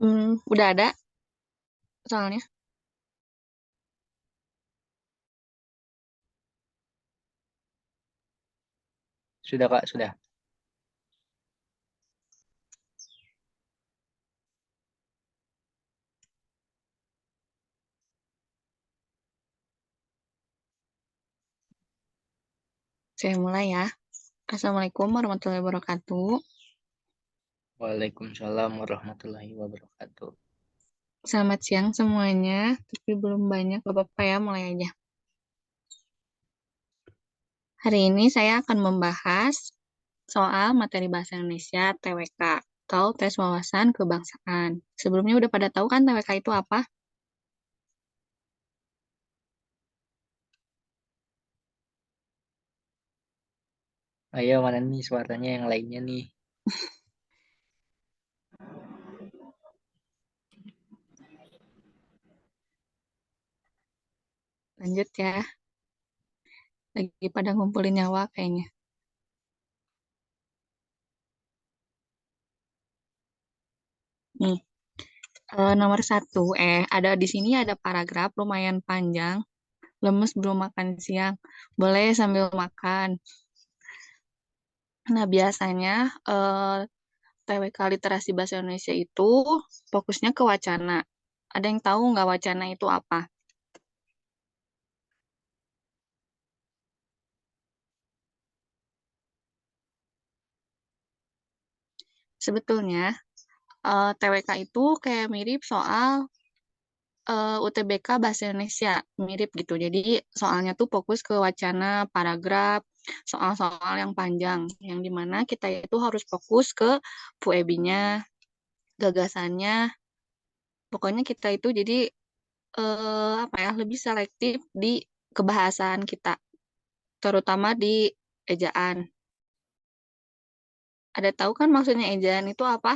Udah ada soalnya. Sudah Kak, sudah. Saya mulai ya. Assalamualaikum warahmatullahi wabarakatuh. Waalaikumsalam warahmatullahi wabarakatuh. Selamat siang semuanya, tapi belum banyak. Gak apa-apa ya, mulai aja. Hari ini saya akan membahas soal materi bahasa Indonesia TWK atau tes wawasan kebangsaan. Sebelumnya udah pada tahu kan TWK itu apa? Ayo mana nih suaranya yang lainnya nih? Lanjut ya, lagi pada ngumpulin nyawa kayaknya. Nih, nomor satu, ada di sini ada paragraf lumayan panjang. Lemes belum makan siang, boleh sambil makan. Nah, biasanya TWK Literasi Bahasa Indonesia itu fokusnya ke wacana. Ada yang tahu nggak wacana itu apa? Sebetulnya TWK itu kayak mirip soal UTBK Bahasa Indonesia, mirip gitu. Jadi soalnya tuh fokus ke wacana, paragraf, soal-soal yang panjang, yang dimana kita itu harus fokus ke puebinya, gagasannya. Pokoknya kita itu jadi apa ya, lebih selektif di kebahasaan kita, terutama di ejaan. Ada tahu kan maksudnya ejaan itu apa?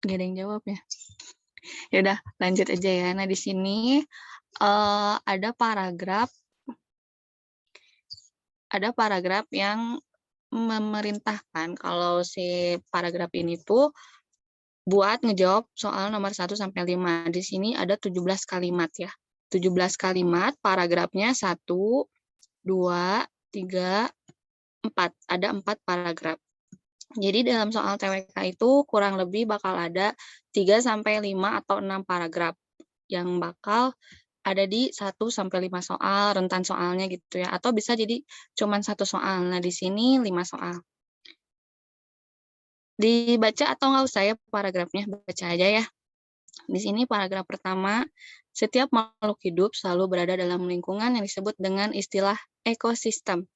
Gak ada yang jawab ya. Ya udah, lanjut aja ya. Nah, di sini ada paragraf yang memerintahkan kalau si paragraf ini tuh buat ngejawab soal nomor 1 sampai 5. Di sini ada 17 kalimat ya. 17 kalimat, paragrafnya 1, 2, 3, 4. Ada 4 paragraf. Jadi dalam soal TWK itu kurang lebih bakal ada 3 sampai 5 atau 6 paragraf yang bakal ada di 1 sampai 5 soal, rentan soalnya gitu ya. Atau bisa jadi cuma satu soal. Nah, di sini 5 soal. Dibaca atau nggak usah ya paragrafnya? Baca aja ya. Di sini paragraf pertama, setiap makhluk hidup selalu berada dalam lingkungan yang disebut dengan istilah ekosistem.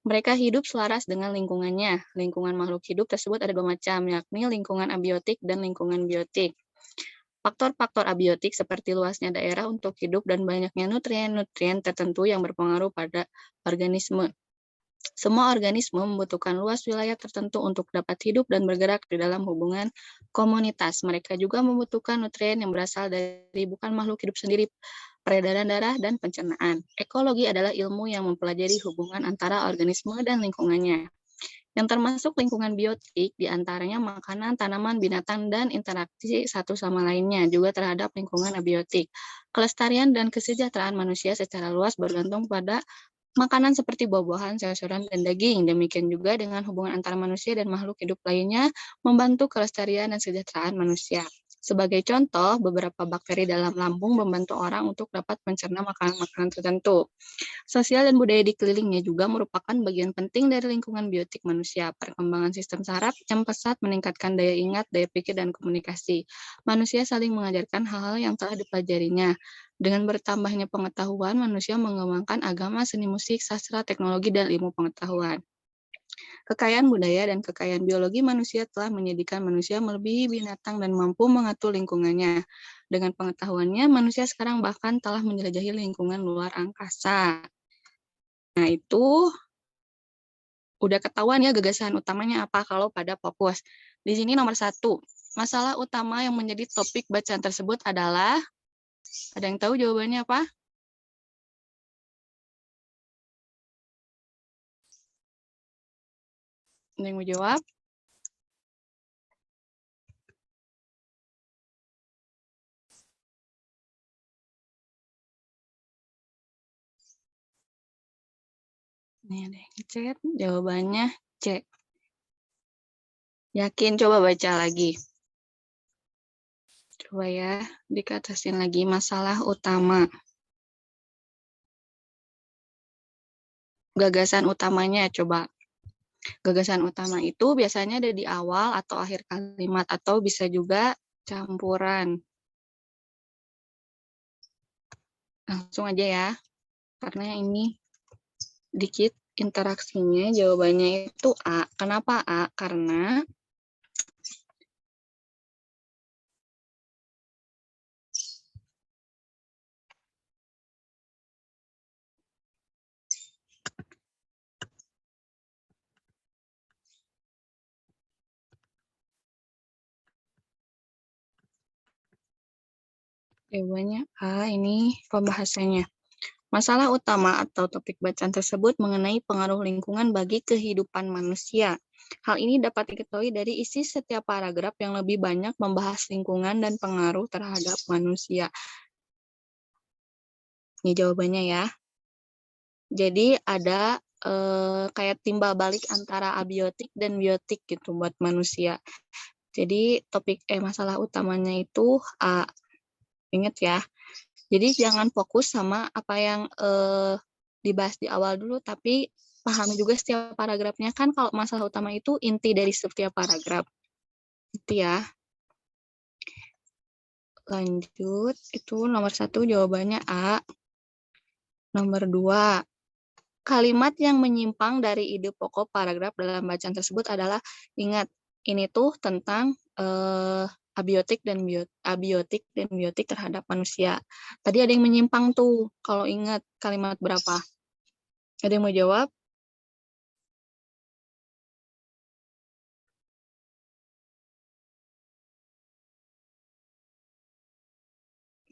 Mereka hidup selaras dengan lingkungannya. Lingkungan makhluk hidup tersebut ada 2 macam, yakni lingkungan abiotik dan lingkungan biotik. Faktor-faktor abiotik seperti luasnya daerah untuk hidup dan banyaknya nutrien-nutrien tertentu yang berpengaruh pada organisme. Semua organisme membutuhkan luas wilayah tertentu untuk dapat hidup dan bergerak di dalam hubungan komunitas. Mereka juga membutuhkan nutrien yang berasal dari bukan makhluk hidup sendiri, peredaran darah, dan pencernaan. Ekologi adalah ilmu yang mempelajari hubungan antara organisme dan lingkungannya, yang termasuk lingkungan biotik, diantaranya makanan, tanaman, binatang, dan interaksi satu sama lainnya, juga terhadap lingkungan abiotik. Kelestarian dan kesejahteraan manusia secara luas bergantung pada makanan seperti buah-buahan, sayur-sayuran, dan daging. Demikian juga dengan hubungan antara manusia dan makhluk hidup lainnya, membantu kelestarian dan kesejahteraan manusia. Sebagai contoh, beberapa bakteri dalam lambung membantu orang untuk dapat mencerna makanan-makanan tertentu. Sosial dan budaya di kelilingnya juga merupakan bagian penting dari lingkungan biotik manusia. Perkembangan sistem saraf yang pesat meningkatkan daya ingat, daya pikir, dan komunikasi. Manusia saling mengajarkan hal-hal yang telah dipelajarinya. Dengan bertambahnya pengetahuan, manusia mengembangkan agama, seni musik, sastra, teknologi, dan ilmu pengetahuan. Kekayaan budaya dan kekayaan biologi manusia telah menjadikan manusia melebihi binatang dan mampu mengatur lingkungannya. Dengan pengetahuannya, manusia sekarang bahkan telah menjelajahi lingkungan luar angkasa. Nah, itu udah ketahuan ya gagasan utamanya apa kalau pada fokus. Di sini nomor 1, Masalah utama yang menjadi topik bacaan tersebut adalah, ada yang tahu jawabannya apa? Ada yang mau jawab? Nih ada yang chat, jawabannya C. Yakin? Coba baca lagi. Coba ya, dikatasin lagi masalah utama. Gagasan utamanya coba. Gagasan utama itu biasanya ada di awal atau akhir kalimat, atau bisa juga campuran. Langsung aja ya, karena ini dikit interaksinya. Jawabannya itu A. Kenapa A? Karena jawabannya A, ini pembahasannya. Masalah utama atau topik bacaan tersebut mengenai pengaruh lingkungan bagi kehidupan manusia. Hal ini dapat diketahui dari isi setiap paragraf yang lebih banyak membahas lingkungan dan pengaruh terhadap manusia. Ini jawabannya ya. Jadi ada kayak timbal balik antara abiotik dan biotik gitu buat manusia. Jadi masalah utamanya itu A. Ingat ya. Jadi jangan fokus sama apa yang dibahas di awal dulu, tapi pahami juga setiap paragrafnya. Kan kalau masalah utama itu inti dari setiap paragraf. Itu ya. Lanjut, itu nomor 1 jawabannya A. Nomor 2, kalimat yang menyimpang dari ide pokok paragraf dalam bacaan tersebut adalah, ingat, ini tuh tentang abiotik dan biotik terhadap manusia. Tadi ada yang menyimpang tuh, kalau ingat kalimat berapa? Ada yang mau jawab?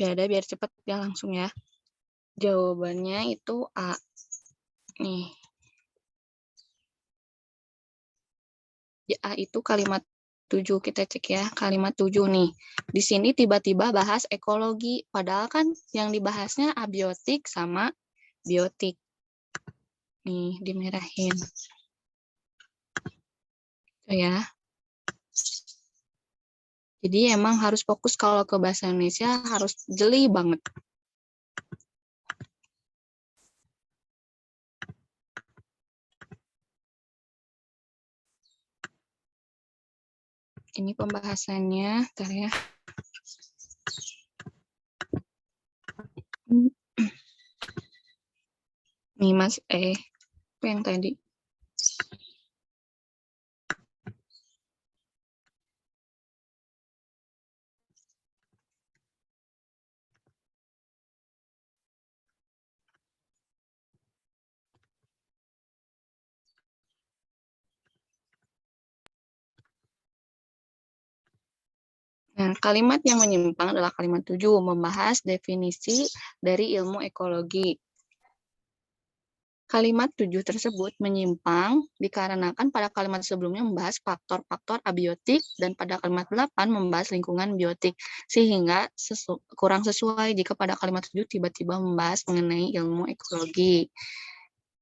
Ya ada, biar cepat ya, langsung ya. Jawabannya itu A. Nih. A itu kalimat 7, kita cek ya, kalimat 7 nih. Di sini tiba-tiba bahas ekologi, padahal kan yang dibahasnya abiotik sama biotik. Nih, dimerahin. Itu ya. Jadi emang harus fokus kalau ke bahasa Indonesia, harus jeli banget. Ini pembahasannya, bentar ya. Nih Mas, apa yang tadi? Nah, kalimat yang menyimpang adalah kalimat 7, membahas definisi dari ilmu ekologi. Kalimat 7 tersebut menyimpang dikarenakan pada kalimat sebelumnya membahas faktor-faktor abiotik dan pada kalimat 8 membahas lingkungan biotik, sehingga kurang sesuai jika pada kalimat 7 tiba-tiba membahas mengenai ilmu ekologi.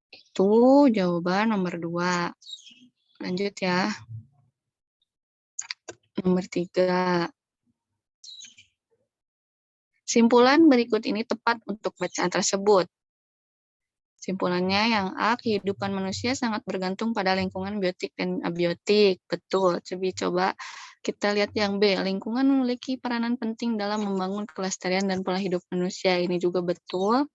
Itu jawaban nomor 2. Lanjut ya. Nomor 3. Simpulan berikut ini tepat untuk bacaan tersebut. Simpulannya yang A, kehidupan manusia sangat bergantung pada lingkungan biotik dan abiotik. Betul. Coba kita lihat yang B, lingkungan memiliki peranan penting dalam membangun kelestarian dan pola hidup manusia. Ini juga betul.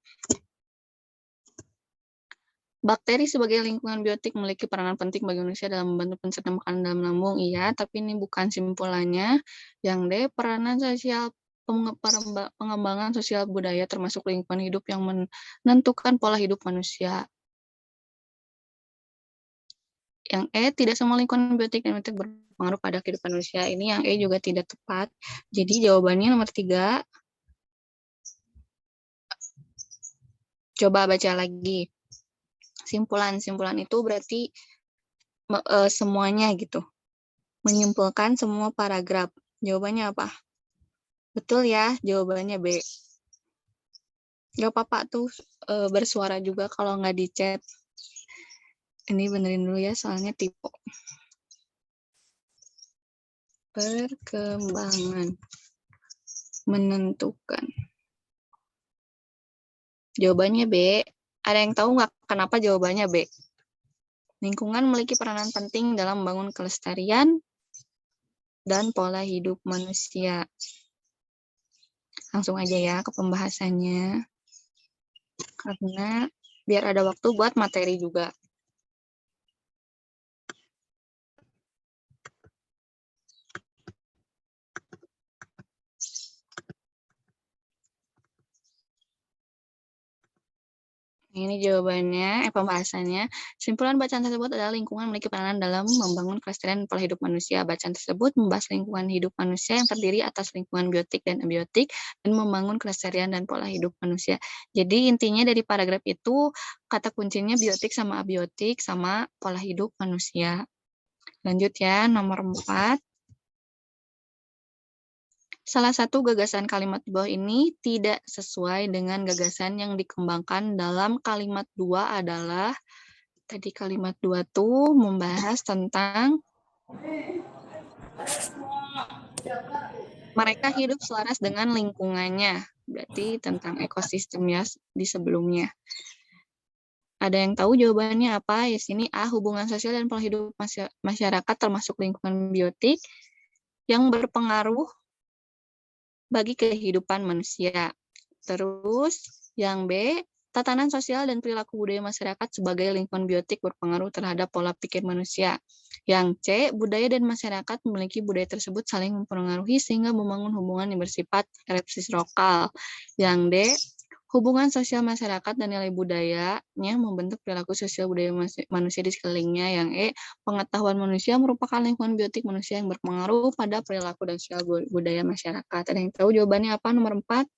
Bakteri sebagai lingkungan biotik memiliki peranan penting bagi manusia dalam membantu pencernaan makanan dalam lambung. Iya, tapi ini bukan simpulannya. Yang D, peranan sosial pengembangan sosial budaya termasuk lingkungan hidup yang menentukan pola hidup manusia. Yang E, tidak semua lingkungan biotik dan biotik berpengaruh pada kehidupan manusia. Ini yang E juga tidak tepat. Jadi jawabannya nomor 3. Coba baca lagi. Simpulan itu berarti semuanya gitu. Menyimpulkan semua paragraf. Jawabannya apa? Betul ya, jawabannya B. Gak apa-apa tuh bersuara juga kalau nggak di chat. Ini benerin dulu ya, soalnya typo. Perkembangan menentukan. Jawabannya B. Ada yang tahu nggak kenapa jawabannya B? Lingkungan memiliki peranan penting dalam membangun kelestarian dan pola hidup manusia. Langsung aja ya ke pembahasannya. Karena biar ada waktu buat materi juga. Ini jawabannya, pembahasannya. Simpulan bacaan tersebut adalah lingkungan memiliki peranan dalam membangun kelestarian pola hidup manusia. Bacaan tersebut membahas lingkungan hidup manusia yang terdiri atas lingkungan biotik dan abiotik dan membangun kelestarian dan pola hidup manusia. Jadi intinya dari paragraf itu kata kuncinya biotik sama abiotik sama pola hidup manusia. Lanjut ya, nomor 4. Salah satu gagasan kalimat di bawah ini tidak sesuai dengan gagasan yang dikembangkan dalam kalimat 2 adalah, tadi kalimat 2 tuh membahas tentang mereka hidup selaras dengan lingkungannya. Berarti tentang ekosistem ya di sebelumnya. Ada yang tahu jawabannya apa? Ya sini A, hubungan sosial dan pola hidup masyarakat termasuk lingkungan biotik yang berpengaruh bagi kehidupan manusia. Terus yang B, tatanan sosial dan perilaku budaya masyarakat sebagai lingkungan biotik berpengaruh terhadap pola pikir manusia. Yang C, budaya dan masyarakat memiliki budaya tersebut saling mempengaruhi sehingga membangun hubungan yang bersifat resiprokal. Yang D, hubungan sosial masyarakat dan nilai budayanya membentuk perilaku sosial budaya manusia di sekelilingnya. Yang E, pengetahuan manusia merupakan lingkungan biotik manusia yang berpengaruh pada perilaku dan sosial budaya masyarakat. Ada yang tahu jawabannya apa? Nomor 4.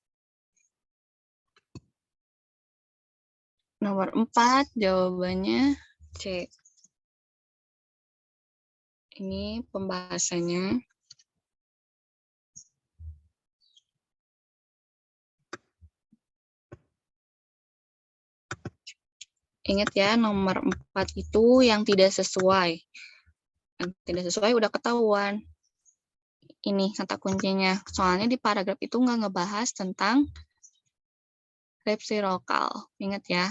Nomor 4, jawabannya C. Ini pembahasannya. Ingat ya, nomor 4 itu yang tidak sesuai. Yang tidak sesuai udah ketahuan. Ini kata kuncinya. Soalnya di paragraf itu nggak ngebahas tentang resiprokal. Ingat ya,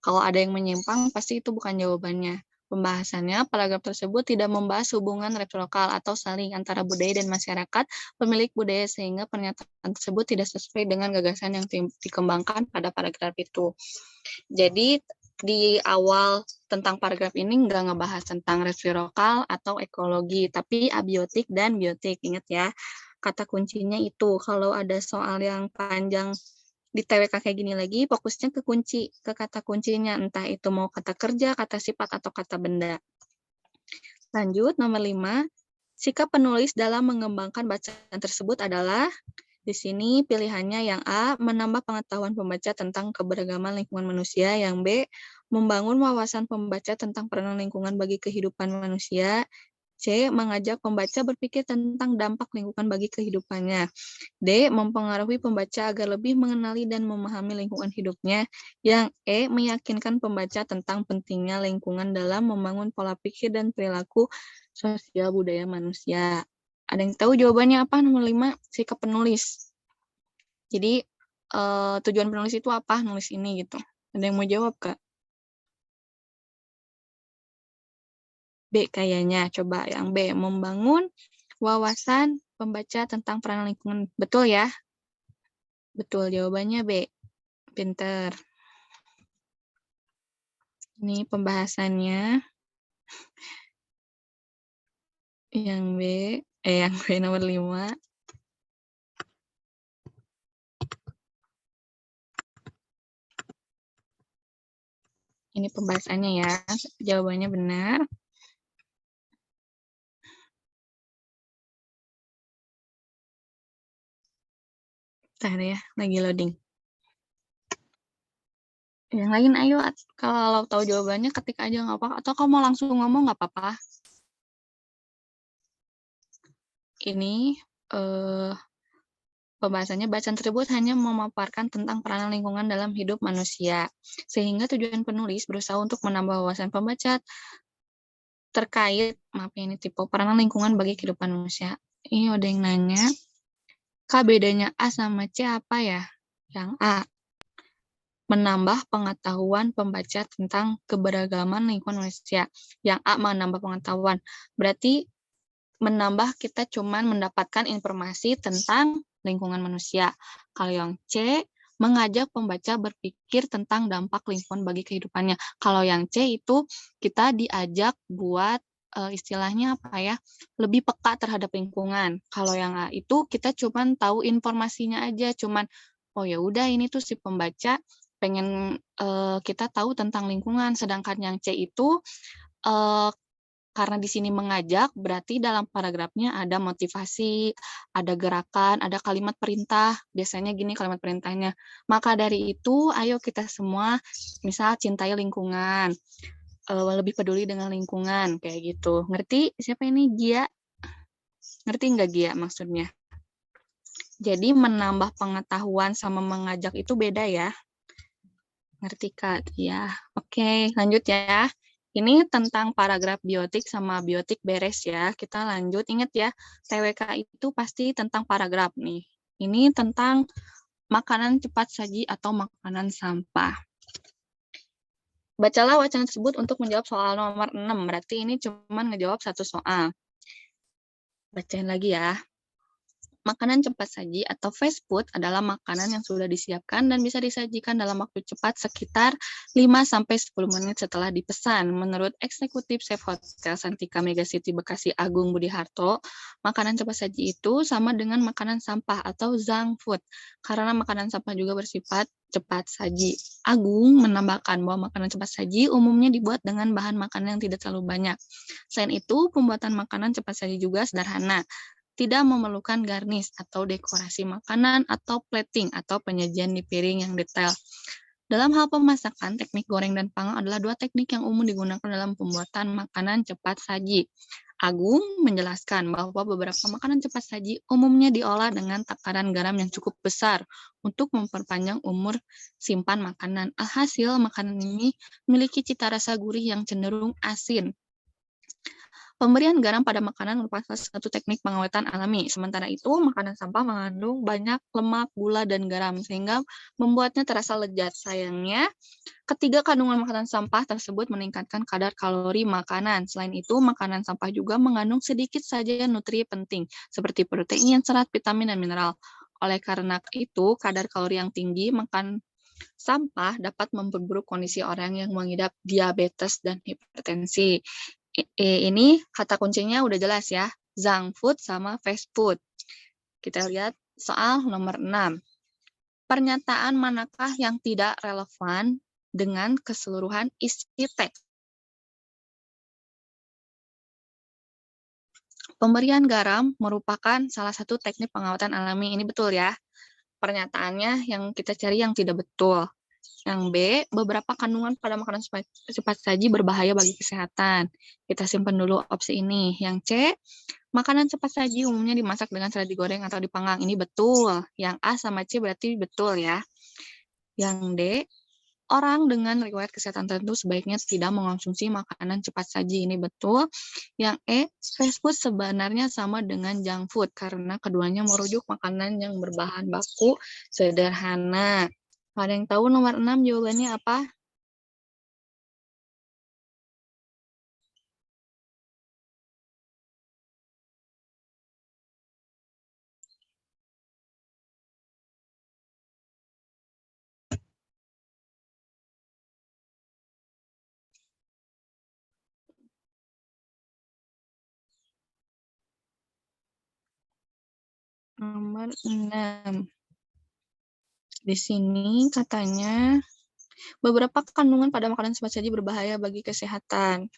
kalau ada yang menyimpang, pasti itu bukan jawabannya. Pembahasannya, paragraf tersebut tidak membahas hubungan resiprokal atau saling antara budaya dan masyarakat pemilik budaya sehingga pernyataan tersebut tidak sesuai dengan gagasan yang dikembangkan pada paragraf itu. Jadi di awal tentang paragraf ini nggak ngebahas tentang resiprokal atau ekologi, tapi abiotik dan biotik. Ingat ya, kata kuncinya itu. Kalau ada soal yang panjang di TWK kayak gini lagi, fokusnya ke kata kuncinya, entah itu mau kata kerja, kata sifat, atau kata benda. Lanjut, nomor 5. Sikap penulis dalam mengembangkan bacaan tersebut adalah, di sini pilihannya yang A, menambah pengetahuan pembaca tentang keberagaman lingkungan manusia, yang B, membangun wawasan pembaca tentang peranan lingkungan bagi kehidupan manusia, C, mengajak pembaca berpikir tentang dampak lingkungan bagi kehidupannya. D, mempengaruhi pembaca agar lebih mengenali dan memahami lingkungan hidupnya. Yang E, meyakinkan pembaca tentang pentingnya lingkungan dalam membangun pola pikir dan perilaku sosial budaya manusia. Ada yang tahu jawabannya apa? Nomor 5, sikap penulis. Jadi, tujuan penulis itu apa? Nulis ini gitu. Ada yang mau jawab, Kak? B kayaknya. Coba yang B, membangun wawasan pembaca tentang peranan lingkungan. Betul ya? Betul, jawabannya B. Pinter. Ini pembahasannya. Yang B, yang B nomor 5. Ini pembahasannya ya. Jawabannya benar. Bentar ya, lagi loading. Yang lain ayo, kalau tahu jawabannya ketik aja nggak apa-apa, atau kamu mau langsung ngomong nggak apa-apa. Ini pembahasannya, bacaan tersebut hanya memaparkan tentang peranan lingkungan dalam hidup manusia, sehingga tujuan penulis berusaha untuk menambah wawasan pembaca terkait, maaf ya, ini tipe peranan lingkungan bagi kehidupan manusia. Ini ada yang nanya, Kak, bedanya A sama C apa ya? Yang A, menambah pengetahuan pembaca tentang keberagaman lingkungan manusia. Yang A, menambah pengetahuan. Berarti menambah, kita cuman mendapatkan informasi tentang lingkungan manusia. Kalau yang C, mengajak pembaca berpikir tentang dampak lingkungan bagi kehidupannya. Kalau yang C itu kita diajak buat istilahnya apa ya, lebih peka terhadap lingkungan. Kalau yang A itu kita cuman tahu informasinya aja, cuman oh ya udah ini tuh si pembaca pengen kita tahu tentang lingkungan. Sedangkan yang C itu karena di sini mengajak, berarti dalam paragrafnya ada motivasi, ada gerakan, ada kalimat perintah. Biasanya gini kalimat perintahnya. Maka dari itu, ayo kita semua, misal cintai lingkungan, lebih peduli dengan lingkungan, kayak gitu. Ngerti? Siapa ini? Gia? Ngerti nggak Gia maksudnya? Jadi menambah pengetahuan sama mengajak itu beda ya. Ngerti Kak? Ya. Oke, lanjut ya. Ini tentang paragraf biotik sama biotik beres ya. Kita lanjut, ingat ya, TWK itu pasti tentang paragraf nih. Ini tentang makanan cepat saji atau makanan sampah. Bacalah wacana tersebut untuk menjawab soal nomor 6. Berarti ini cuma ngejawab satu soal. Bacain lagi ya. Makanan cepat saji atau fast food adalah makanan yang sudah disiapkan dan bisa disajikan dalam waktu cepat sekitar 5-10 menit setelah dipesan. Menurut Eksekutif Chef Hotel Santika Mega City Bekasi Agung Budi Harto, makanan cepat saji itu sama dengan makanan sampah atau junk food, karena makanan sampah juga bersifat cepat saji. Agung menambahkan bahwa makanan cepat saji umumnya dibuat dengan bahan makanan yang tidak terlalu banyak. Selain itu, pembuatan makanan cepat saji juga sederhana, tidak memerlukan garnish atau dekorasi makanan atau plating atau penyajian di piring yang detail. Dalam hal pemasakan, teknik goreng dan panggang adalah dua teknik yang umum digunakan dalam pembuatan makanan cepat saji. Agung menjelaskan bahwa beberapa makanan cepat saji umumnya diolah dengan takaran garam yang cukup besar untuk memperpanjang umur simpan makanan. Alhasil, makanan ini memiliki cita rasa gurih yang cenderung asin. Pemberian garam pada makanan merupakan salah satu teknik pengawetan alami. Sementara itu, makanan sampah mengandung banyak lemak, gula, dan garam, sehingga membuatnya terasa lezat. Sayangnya, ketiga kandungan makanan sampah tersebut meningkatkan kadar kalori makanan. Selain itu, makanan sampah juga mengandung sedikit saja nutrien penting, seperti protein, serat, vitamin, dan mineral. Oleh karena itu, kadar kalori yang tinggi makan sampah dapat memperburuk kondisi orang yang mengidap diabetes dan hipertensi. Ini kata kuncinya udah jelas ya, junk food sama fast food. Kita lihat soal nomor 6. Pernyataan manakah yang tidak relevan dengan keseluruhan isi teks? Pemberian garam merupakan salah satu teknik pengawatan alami. Ini betul ya. Pernyataannya yang kita cari yang tidak betul. Yang B, beberapa kandungan pada makanan cepat saji berbahaya bagi kesehatan. Kita simpan dulu opsi ini. Yang C, makanan cepat saji umumnya dimasak dengan cara digoreng atau dipanggang. Ini betul. Yang A sama C berarti betul ya. Yang D, orang dengan riwayat kesehatan tertentu sebaiknya tidak mengonsumsi makanan cepat saji. Ini betul. Yang E, fast food sebenarnya sama dengan junk food karena keduanya merujuk makanan yang berbahan baku sederhana. Ada yang tahu nomor 6 jawabannya apa? Nomor 6. Di sini katanya beberapa kandungan pada makanan cepat saji berbahaya bagi kesehatan.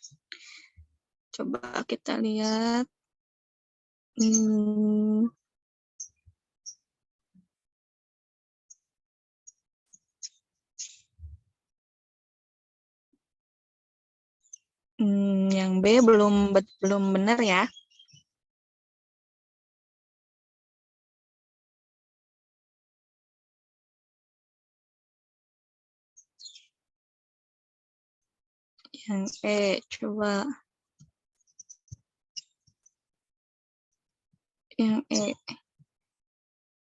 Coba kita lihat. B belum benar ya. Yang E, coba. Yang E.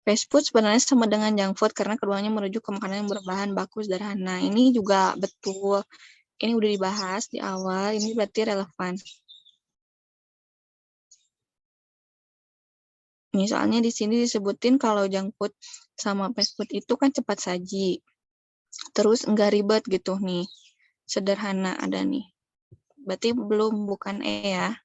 Fast food sebenarnya sama dengan junk food karena keduanya merujuk ke makanan yang berbahan baku sederhana. Ini juga betul. Ini udah dibahas di awal, ini berarti relevan. Misalnya di sini disebutin kalau junk food sama fast food itu kan cepat saji. Terus enggak ribet gitu nih. Sederhana ada nih. Berarti bukan E ya.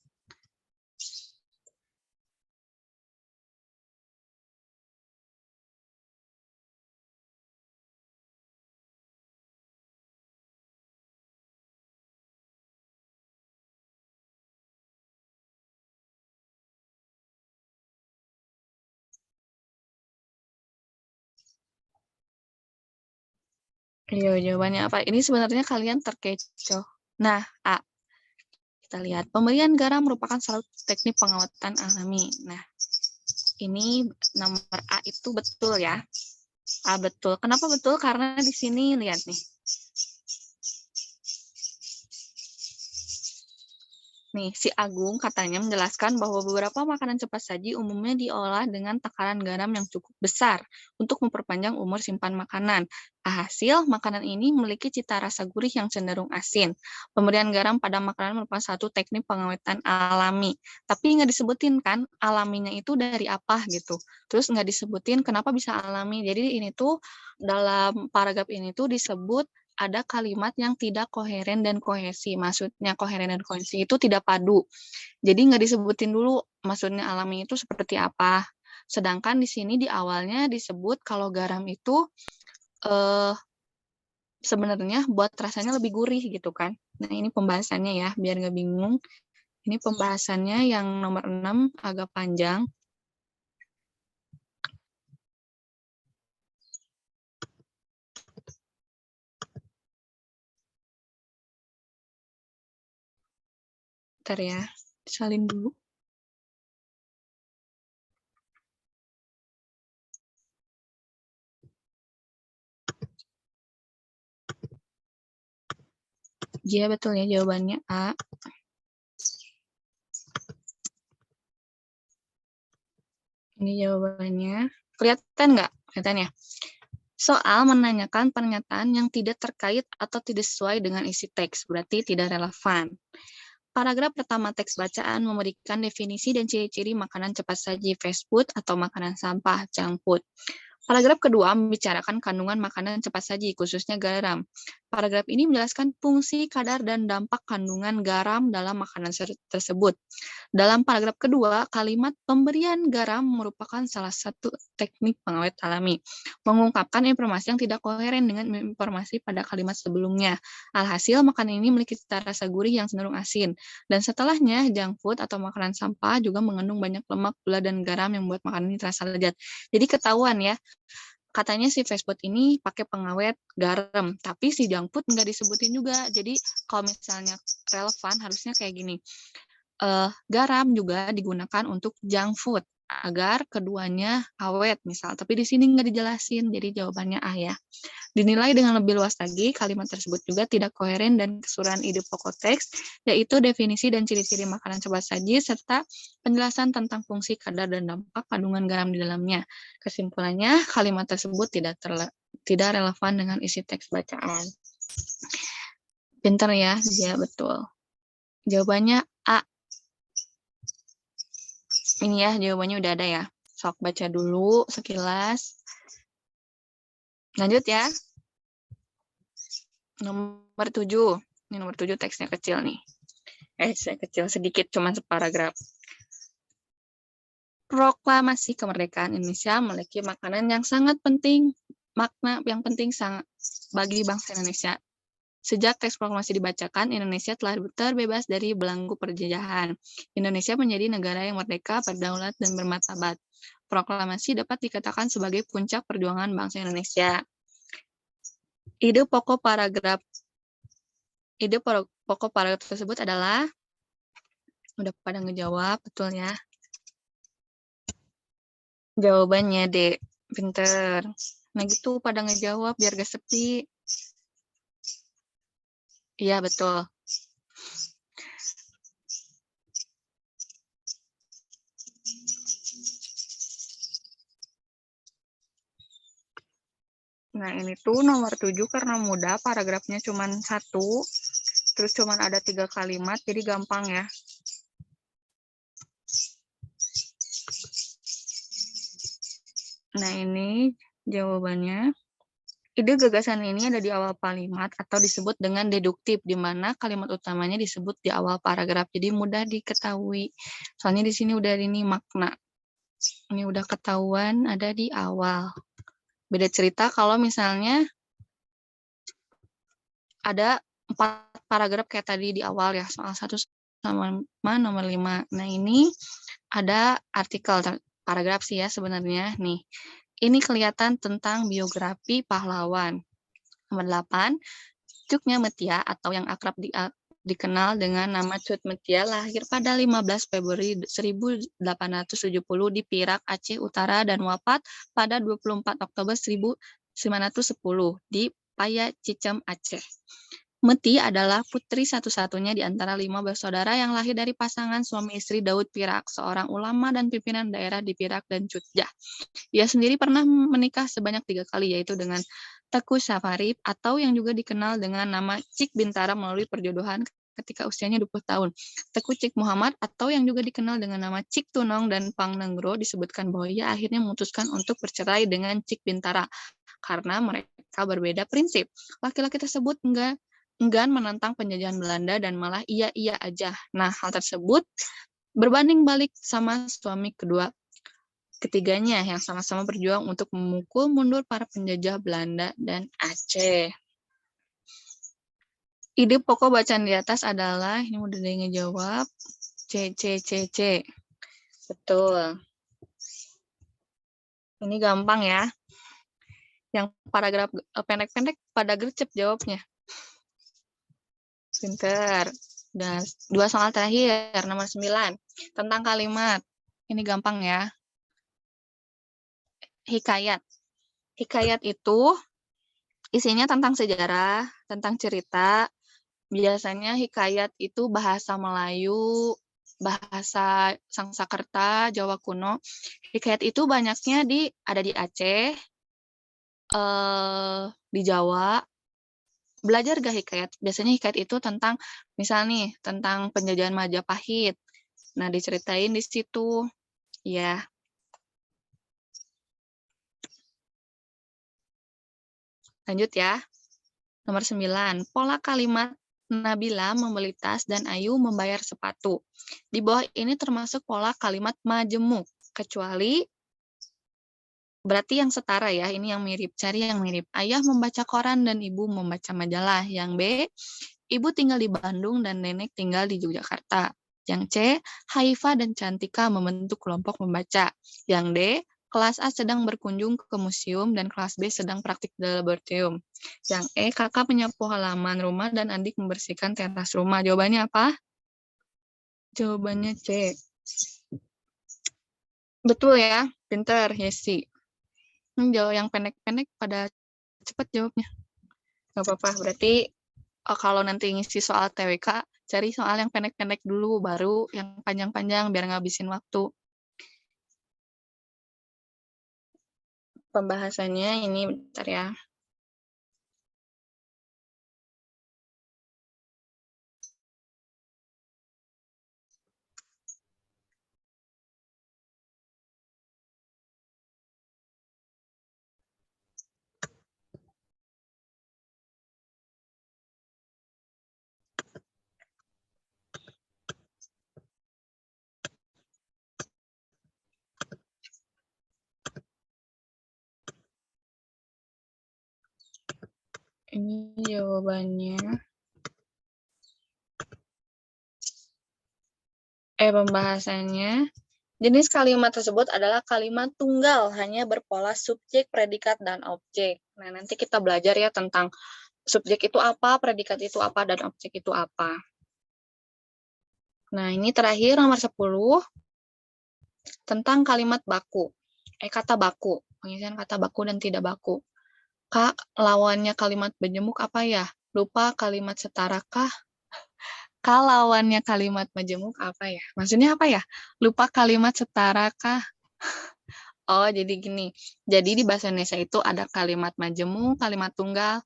Iya, jawabannya apa? Ini sebenarnya kalian terkecoh. Nah, A. Kita lihat, pemberian garam merupakan salah satu teknik pengawatan alami. Nah, ini nomor A itu betul ya. A betul. Kenapa betul? Karena di sini lihat nih. Nih, si Agung katanya menjelaskan bahwa beberapa makanan cepat saji umumnya diolah dengan takaran garam yang cukup besar untuk memperpanjang umur simpan makanan. Hasil, makanan ini memiliki cita rasa gurih yang cenderung asin. Pemberian garam pada makanan merupakan satu teknik pengawetan alami. Tapi nggak disebutin kan alaminya itu dari apa gitu. Terus nggak disebutin kenapa bisa alami. Jadi ini tuh dalam paragraf ini tuh disebut ada kalimat yang tidak koheren dan kohesi. Maksudnya koheren dan kohesi itu tidak padu. Jadi nggak disebutin dulu maksudnya alami itu seperti apa. Sedangkan di sini di awalnya disebut kalau garam itu sebenarnya buat rasanya lebih gurih gitu kan. Nah ini pembahasannya ya, biar nggak bingung. Ini pembahasannya yang nomor 6 agak panjang. Bentar ya, salin dulu. Iya betul ya jawabannya A. Ini jawabannya. Kelihatan nggak? Kelihatan ya? Soal menanyakan pernyataan yang tidak terkait atau tidak sesuai dengan isi teks, berarti tidak relevan. Paragraf pertama teks bacaan memberikan definisi dan ciri-ciri makanan cepat saji fast food atau makanan sampah junk food. Paragraf kedua membicarakan kandungan makanan cepat saji, khususnya garam. Paragraf ini menjelaskan fungsi, kadar, dan dampak kandungan garam dalam makanan tersebut. Dalam paragraf kedua, kalimat pemberian garam merupakan salah satu teknik pengawet alami, mengungkapkan informasi yang tidak koheren dengan informasi pada kalimat sebelumnya. Alhasil, makanan ini memiliki cita rasa gurih yang cenderung asin. Dan setelahnya, junk food atau makanan sampah juga mengandung banyak lemak, gula, dan garam yang membuat makanan ini terasa lezat. Jadi ketahuan ya, katanya si fast food ini pakai pengawet garam, tapi si junk food nggak disebutin juga. Jadi kalau misalnya relevan, harusnya kayak gini. Garam juga digunakan untuk junk food agar keduanya awet misal, tapi di sini nggak dijelasin, jadi jawabannya A ya. Dinilai dengan lebih luas lagi, kalimat tersebut juga tidak koheren dan keseluruhan ide pokok teks, yaitu definisi dan ciri-ciri makanan cepat saji, serta penjelasan tentang fungsi, kadar, dan dampak kandungan garam di dalamnya. Kesimpulannya, kalimat tersebut tidak relevan dengan isi teks bacaan. Pintar ya, dia betul. Jawabannya A. Ini ya, jawabannya udah ada ya. Sok baca dulu sekilas. Lanjut ya. Nomor 7. Ini nomor 7 teksnya kecil nih. Saya kecil sedikit, cuma separagraf. Proklamasi kemerdekaan Indonesia memiliki makanan yang sangat penting, makna yang penting sangat bagi bangsa Indonesia. Sejak teks proklamasi dibacakan, Indonesia telah terbebas dari belenggu penjajahan. Indonesia menjadi negara yang merdeka, berdaulat, dan bermartabat. Proklamasi dapat dikatakan sebagai puncak perjuangan bangsa Indonesia. Ide pokok paragraf tersebut adalah Udah pada ngejawab, betul ya? Jawabannya, Dek. Pinter. Nah gitu, pada ngejawab biar gak sepi. Iya, betul. Nah, ini tuh nomor 7 karena mudah, paragrafnya cuma 1, terus cuma ada 3 kalimat, jadi gampang ya. Nah, ini jawabannya. Ide gagasan ini ada di awal kalimat atau disebut dengan deduktif, di mana kalimat utamanya disebut di awal paragraf. Jadi mudah diketahui. Soalnya di sini udah ini makna. Ini udah ketahuan ada di awal. Beda cerita kalau misalnya ada 4 paragraf kayak tadi di awal ya, soal 1 sama nomor 5. Nah, ini ada artikel paragraf sih ya sebenarnya. Nih, ini kelihatan tentang biografi pahlawan. Nomor 8, Cuknya Metia atau yang akrab dikenal dengan nama Cut Metia lahir pada 15 Februari 1870 di Pirak, Aceh Utara dan wafat pada 24 Oktober 1910 di Paya Cicem, Aceh. Meti adalah putri satu-satunya di antara 5 bersaudara yang lahir dari pasangan suami istri Daud Pirak, seorang ulama dan pimpinan daerah di Pirak dan Cutjah. Dia sendiri pernah menikah sebanyak 3 kali, yaitu dengan Teku Safarib atau yang juga dikenal dengan nama Cik Bintara melalui perjodohan ketika usianya 20 tahun. Teku Cik Muhammad atau yang juga dikenal dengan nama Cik Tunong dan Pang Nenggro disebutkan bahwa ia akhirnya memutuskan untuk bercerai dengan Cik Bintara karena mereka berbeda prinsip. Laki-laki tersebut enggan menentang penjajahan Belanda dan malah iya-iya aja. Nah, hal tersebut berbanding balik sama suami ketiganya yang sama-sama berjuang untuk memukul mundur para penjajah Belanda dan Aceh. Ide pokok bacaan di atas adalah, ini udah ada yang ngejawab, C. Betul. Ini gampang ya. Yang paragraf pendek-pendek pada gercep jawabnya. Pinter. Dan 2 soal terakhir, nomor 9. Tentang kalimat. Ini gampang ya. Hikayat. Hikayat itu isinya tentang sejarah, tentang cerita. Biasanya hikayat itu bahasa Melayu, bahasa Sangsakerta, Jawa kuno. Hikayat itu banyaknya ada di Aceh, di Jawa. Belajar gak hikayat? Biasanya hikayat itu tentang, misal nih, tentang penjajahan Majapahit. Nah, diceritain di situ. Ya. Lanjut ya. Nomor 9. Pola kalimat Nabila membeli tas dan Ayu membayar sepatu. Di bawah ini termasuk pola kalimat majemuk. Kecuali berarti yang setara ya, ini yang mirip. Cari yang mirip. Ayah membaca koran dan ibu membaca majalah. Yang B, ibu tinggal di Bandung dan nenek tinggal di Yogyakarta. Yang C, Haifa dan Cantika membentuk kelompok membaca. Yang D, kelas A sedang berkunjung ke museum dan kelas B sedang praktik di laboratorium. Yang E, kakak menyapu halaman rumah dan adik membersihkan teras rumah. Jawabannya apa? Jawabannya C. Betul ya, pinter, Yesi. Jawab yang pendek-pendek pada cepat jawabnya. Gak apa-apa, berarti kalau nanti ngisi soal TWK, cari soal yang pendek-pendek dulu, baru yang panjang-panjang biar ngabisin waktu. Pembahasannya ini bentar ya. Ini jawabannya. Pembahasannya. Jenis kalimat tersebut adalah kalimat tunggal, hanya berpola subjek, predikat, dan objek. Nah, nanti kita belajar ya tentang subjek itu apa, predikat itu apa, dan objek itu apa. Nah, ini terakhir nomor 10 tentang kalimat baku. Kata baku. Pengisian kata baku dan tidak baku. Kak, lawannya kalimat majemuk apa ya? Lupa kalimat setarakah? Kak, lawannya kalimat majemuk apa ya? Maksudnya apa ya? Lupa kalimat setarakah? Oh, jadi gini. Jadi di bahasa Indonesia itu ada kalimat majemuk, kalimat tunggal,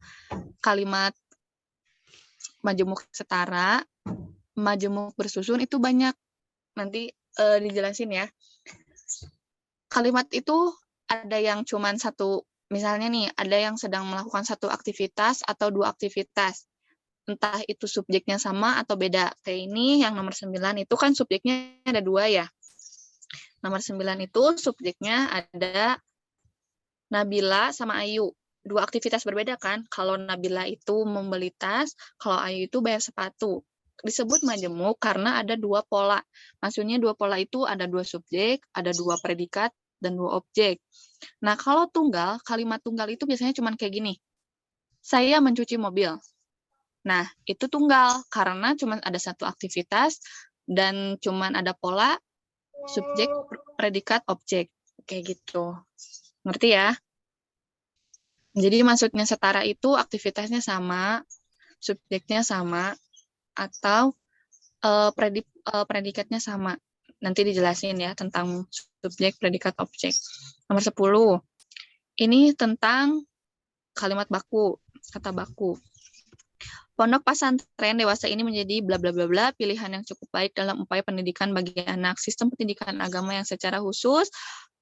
kalimat majemuk setara, majemuk bersusun itu banyak. Nanti dijelasin ya. Kalimat itu ada yang cuman satu, misalnya nih, ada yang sedang melakukan satu aktivitas atau dua aktivitas. Entah itu subjeknya sama atau beda. Kayak ini yang nomor 9 itu kan subjeknya ada dua ya. Nomor 9 itu subjeknya ada Nabila sama Ayu. Dua aktivitas berbeda kan? Kalau Nabila itu membeli tas, kalau Ayu itu bayar sepatu. Disebut majemuk karena ada dua pola. Maksudnya dua pola itu ada dua subjek, ada dua predikat, dan dua objek. Nah, kalau tunggal, kalimat tunggal itu biasanya cuma kayak gini. Saya mencuci mobil. Nah, itu tunggal karena cuma ada satu aktivitas dan cuma ada pola subjek, predikat, objek. Kayak gitu. Ngerti ya? Jadi maksudnya setara itu aktivitasnya sama, subjeknya sama, atau predikatnya sama. Nanti dijelasin ya tentang subjek, predikat, objek. Nomor 10. Ini tentang kalimat baku, kata baku. Pondok pesantren dewasa ini menjadi bla bla bla bla pilihan yang cukup baik dalam upaya pendidikan bagi anak. Sistem pendidikan agama yang secara khusus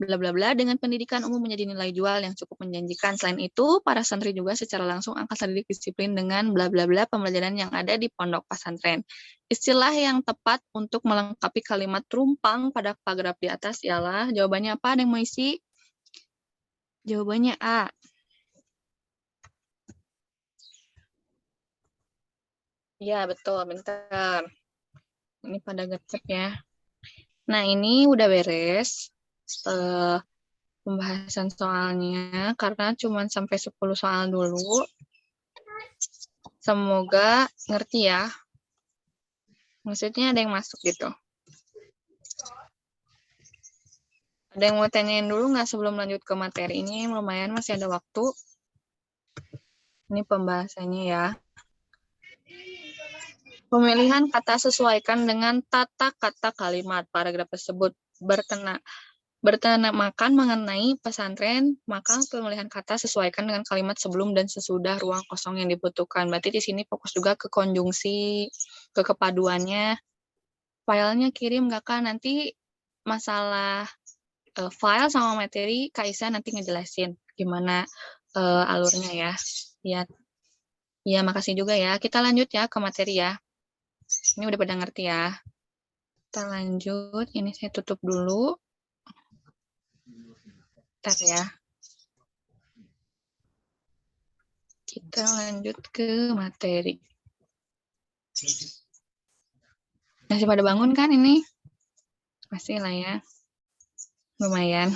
bla bla bla dengan pendidikan umum menjadi nilai jual yang cukup menjanjikan. Selain itu, para santri juga secara langsung angkat didik disiplin dengan bla bla bla pembelajaran yang ada di pondok pesantren. Istilah yang tepat untuk melengkapi kalimat rumpang pada paragraf di atas ialah jawabannya apa? Ada yang mau isi? Jawabannya A. Iya, betul. Bentar. Ini pada gercep ya. Nah, ini udah beres pembahasan soalnya karena cuma sampai 10 soal dulu. Semoga ngerti ya. Maksudnya ada yang masuk gitu. Ada yang mau tanyain dulu nggak sebelum lanjut ke materi ini? Lumayan masih ada waktu. Ini pembahasannya ya. Pemilihan kata sesuaikan dengan tata kata kalimat. Paragraf tersebut bertemakan mengenai pesantren, maka pemilihan kata sesuaikan dengan kalimat sebelum dan sesudah ruang kosong yang dibutuhkan. Berarti di sini fokus juga ke konjungsi, ke kepaduannya. Filenya kirim nggak Kak? Nanti masalah file sama materi, Kak Isa nanti ngejelasin gimana alurnya ya. Ya, ya makasih juga ya. Kita lanjut ya ke materi ya. Ini udah pada ngerti ya. Kita lanjut. Ini saya tutup dulu. Bentar ya. Kita lanjut ke materi. Masih pada bangun kan ini? Masih lah ya. Lumayan.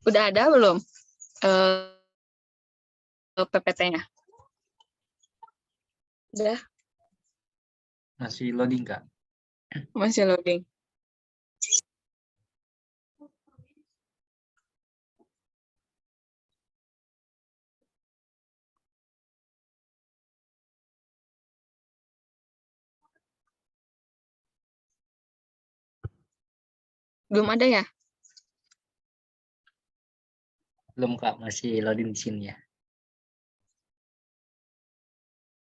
Udah ada belum PPT-nya? Udah, Masih loading, Kak. masih loading. Belum ada ya? Belum, Kak. Masih loading di sini ya.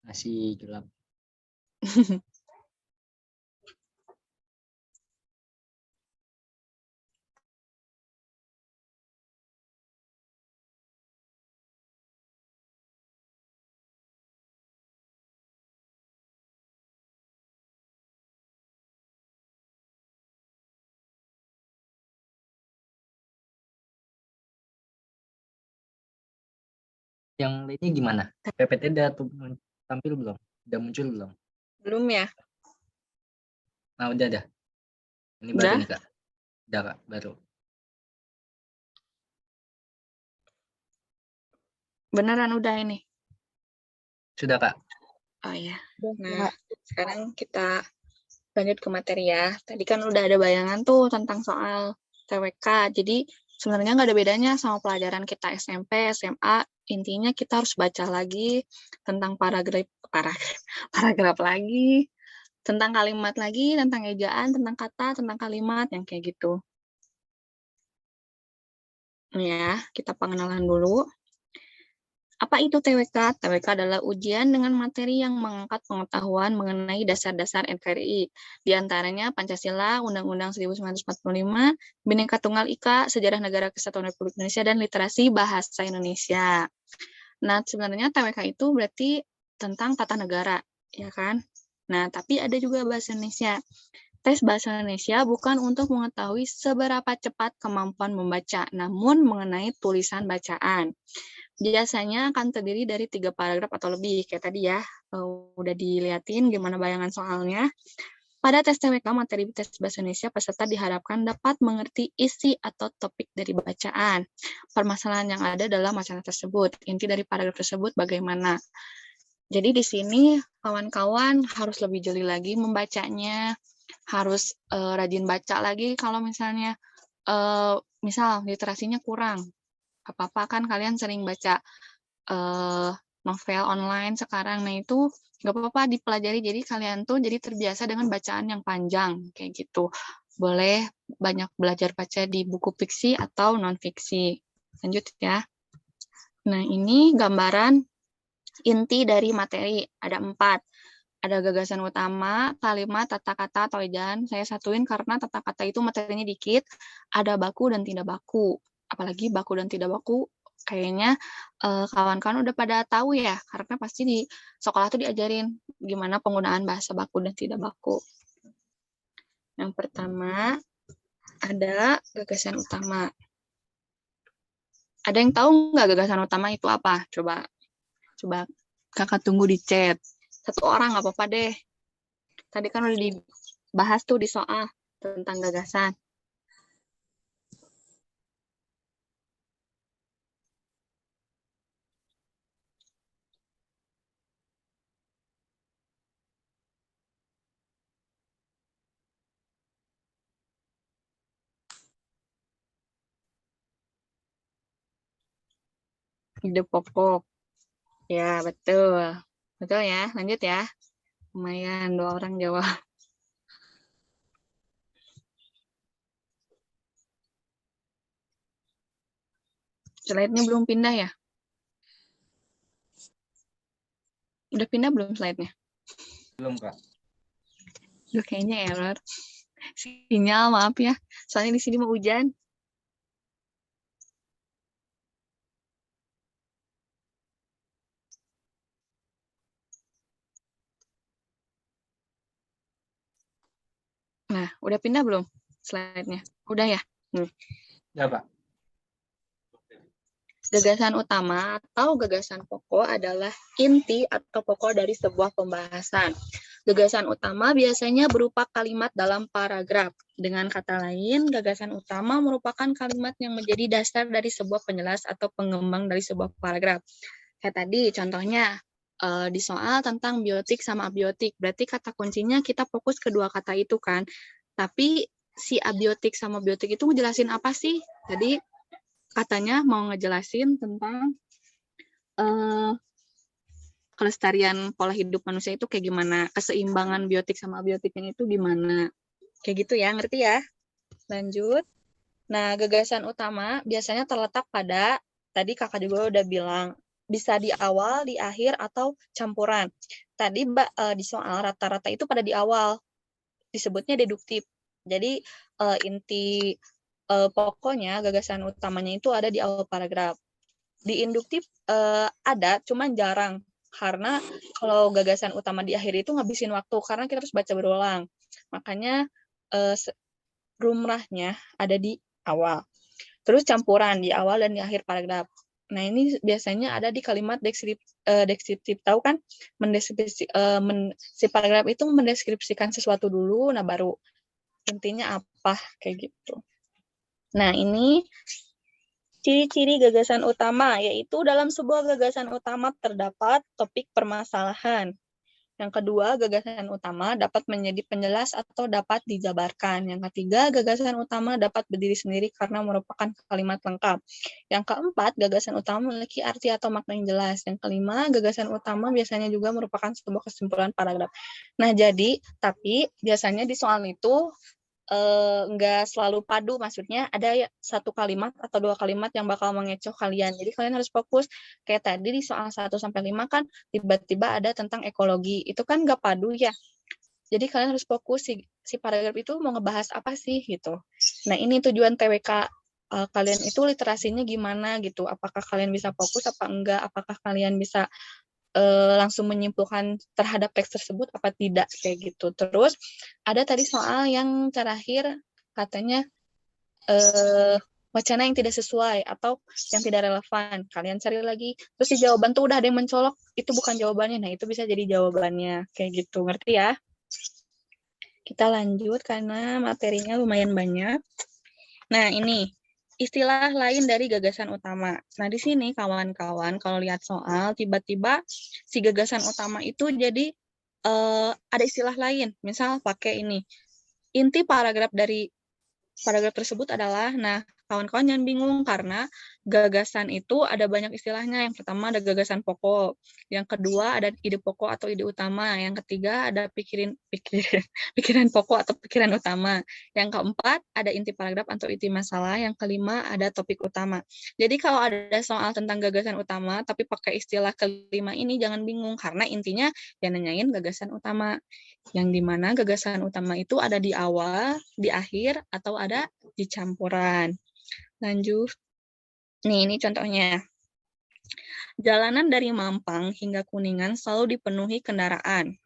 Masih gelap. Yang lainnya gimana? PPT udah tampil belum? Udah muncul belum? Belum ya? Nah, udah dah. Ini baru Udah? nih, Kak. Udah, Kak, baru. Beneran udah ini? Sudah, Kak. Oh iya. Udah, Nah, Kak. sekarang kita lanjut ke materi ya. Tadi kan udah ada bayangan tuh tentang soal TWK. Jadi sebenarnya nggak ada bedanya sama pelajaran kita SMP, SMA. Intinya kita harus baca lagi tentang paragraf lagi, tentang kalimat lagi, tentang ejaan, tentang kata, tentang kalimat, yang kayak gitu. Ya, kita pengenalan dulu. Apa itu TWK? TWK adalah ujian dengan materi yang mengangkat pengetahuan mengenai dasar-dasar NKRI. Di antaranya Pancasila, Undang-Undang 1945, Bhinneka Tunggal Ika, Sejarah Negara Kesatuan Republik Indonesia, dan Literasi Bahasa Indonesia. Nah, sebenarnya TWK itu berarti tentang tata negara, ya kan? Nah, tapi ada juga bahasa Indonesia. Tes bahasa Indonesia bukan untuk mengetahui seberapa cepat kemampuan membaca, namun mengenai tulisan bacaan. Biasanya akan terdiri dari 3 paragraf atau lebih, kayak tadi ya, udah diliatin gimana bayangan soalnya. Pada tes TWK materi tes bahasa Indonesia, peserta diharapkan dapat mengerti isi atau topik dari bacaan. Permasalahan yang ada dalam bacaan tersebut, inti dari paragraf tersebut bagaimana. Jadi di sini kawan-kawan harus lebih jeli lagi membacanya, harus rajin baca lagi kalau misalnya misal literasinya kurang. Apa-apa kan kalian sering baca novel online sekarang, nah itu nggak apa-apa dipelajari, jadi kalian tuh jadi terbiasa dengan bacaan yang panjang, kayak gitu. Boleh banyak belajar baca di buku fiksi atau non-fiksi. Lanjut ya. Nah, ini gambaran inti dari materi, ada 4. Ada gagasan utama, kalimat, tata kata, atau ejaan. Saya satuin karena tata kata itu materinya dikit, ada baku dan tidak baku. Apalagi baku dan tidak baku, kayaknya kawan-kawan udah pada tahu ya, karena pasti di sekolah tuh diajarin gimana penggunaan bahasa baku dan tidak baku. Yang pertama, ada gagasan utama. Ada yang tahu nggak gagasan utama itu apa? Coba kakak tunggu di chat. 1 orang nggak apa-apa deh. Tadi kan udah dibahas tuh di soal tentang gagasan. Ide pokok. Ya, betul. Betul ya, lanjut ya. Lumayan, 2 orang jawab. Slide-nya belum pindah ya? Udah pindah belum slide-nya? Belum, Kak. Duh, kayaknya error. Sinyal, maaf ya. Soalnya di sini mau hujan. Nah, udah pindah belum slide-nya? Udah ya? Ya, Pak. Gagasan utama atau gagasan pokok adalah inti atau pokok dari sebuah pembahasan. Gagasan utama biasanya berupa kalimat dalam paragraf. Dengan kata lain, gagasan utama merupakan kalimat yang menjadi dasar dari sebuah penjelas atau pengembang dari sebuah paragraf. Kayak tadi contohnya di soal tentang biotik sama abiotik. Berarti kata kuncinya kita fokus kedua kata itu kan. Tapi si abiotik sama biotik itu ngejelasin apa sih? Tadi katanya mau ngejelasin tentang kelestarian pola hidup manusia itu kayak gimana, keseimbangan biotik sama abiotiknya itu gimana. Kayak gitu ya, ngerti ya? Lanjut. Nah, gagasan utama biasanya terletak pada, tadi kakak juga udah bilang, bisa di awal, di akhir, atau campuran. Tadi di soal rata-rata itu pada di awal, disebutnya deduktif. Jadi inti pokoknya gagasan utamanya itu ada di awal paragraf. Di induktif ada, cuman jarang. Karena kalau gagasan utama di akhir itu ngabisin waktu, karena kita harus baca berulang. Makanya rumrahnya ada di awal. Terus campuran di awal dan di akhir paragraf. Nah, ini biasanya ada di kalimat deskriptif. Tahu kan? Si paragraf itu mendeskripsikan sesuatu dulu, nah baru intinya apa, kayak gitu. Nah, ini ciri-ciri gagasan utama, yaitu dalam sebuah gagasan utama terdapat topik permasalahan. Yang kedua, gagasan utama dapat menjadi penjelas atau dapat dijabarkan. Yang ketiga, gagasan utama dapat berdiri sendiri karena merupakan kalimat lengkap. Yang keempat, gagasan utama memiliki arti atau makna yang jelas. Yang kelima, gagasan utama biasanya juga merupakan sebuah kesimpulan paragraf. Nah, tapi biasanya di soal itu nggak selalu padu, maksudnya ada satu kalimat atau dua kalimat yang bakal mengecoh kalian. Jadi kalian harus fokus. Kayak tadi di soal 1-5 kan tiba-tiba ada tentang ekologi. Itu kan nggak padu ya. Jadi kalian harus fokus si paragraf itu mau ngebahas apa sih gitu. Nah, ini tujuan TWK kalian itu literasinya gimana gitu. Apakah kalian bisa fokus apa enggak? Apakah kalian bisa langsung menyimpulkan terhadap teks tersebut apa tidak, kayak gitu. Terus ada tadi soal yang terakhir katanya wacana yang tidak sesuai atau yang tidak relevan. Kalian cari lagi. Terus di jawaban tuh udah ada yang mencolok, itu bukan jawabannya. Nah, itu bisa jadi jawabannya. Kayak gitu. Ngerti ya? Kita lanjut karena materinya lumayan banyak. Nah, ini istilah lain dari gagasan utama. Nah, di sini kawan-kawan kalau lihat soal, tiba-tiba si gagasan utama itu jadi ada istilah lain. Misal pakai ini. Inti paragraf dari paragraf tersebut adalah, nah, kawan-kawan jangan bingung karena gagasan itu ada banyak istilahnya. Yang pertama ada gagasan pokok, yang kedua ada ide pokok atau ide utama, yang ketiga ada pikiran pokok atau pikiran utama, yang keempat ada inti paragraf atau inti masalah, yang kelima ada topik utama. Jadi kalau ada soal tentang gagasan utama tapi pakai istilah kelima ini jangan bingung karena intinya yang nanyain gagasan utama, yang dimana gagasan utama itu ada di awal, di akhir, atau ada di campuran. Lanjut. Nih, ini contohnya. Jalanan dari Mampang hingga Kuningan selalu dipenuhi kendaraan.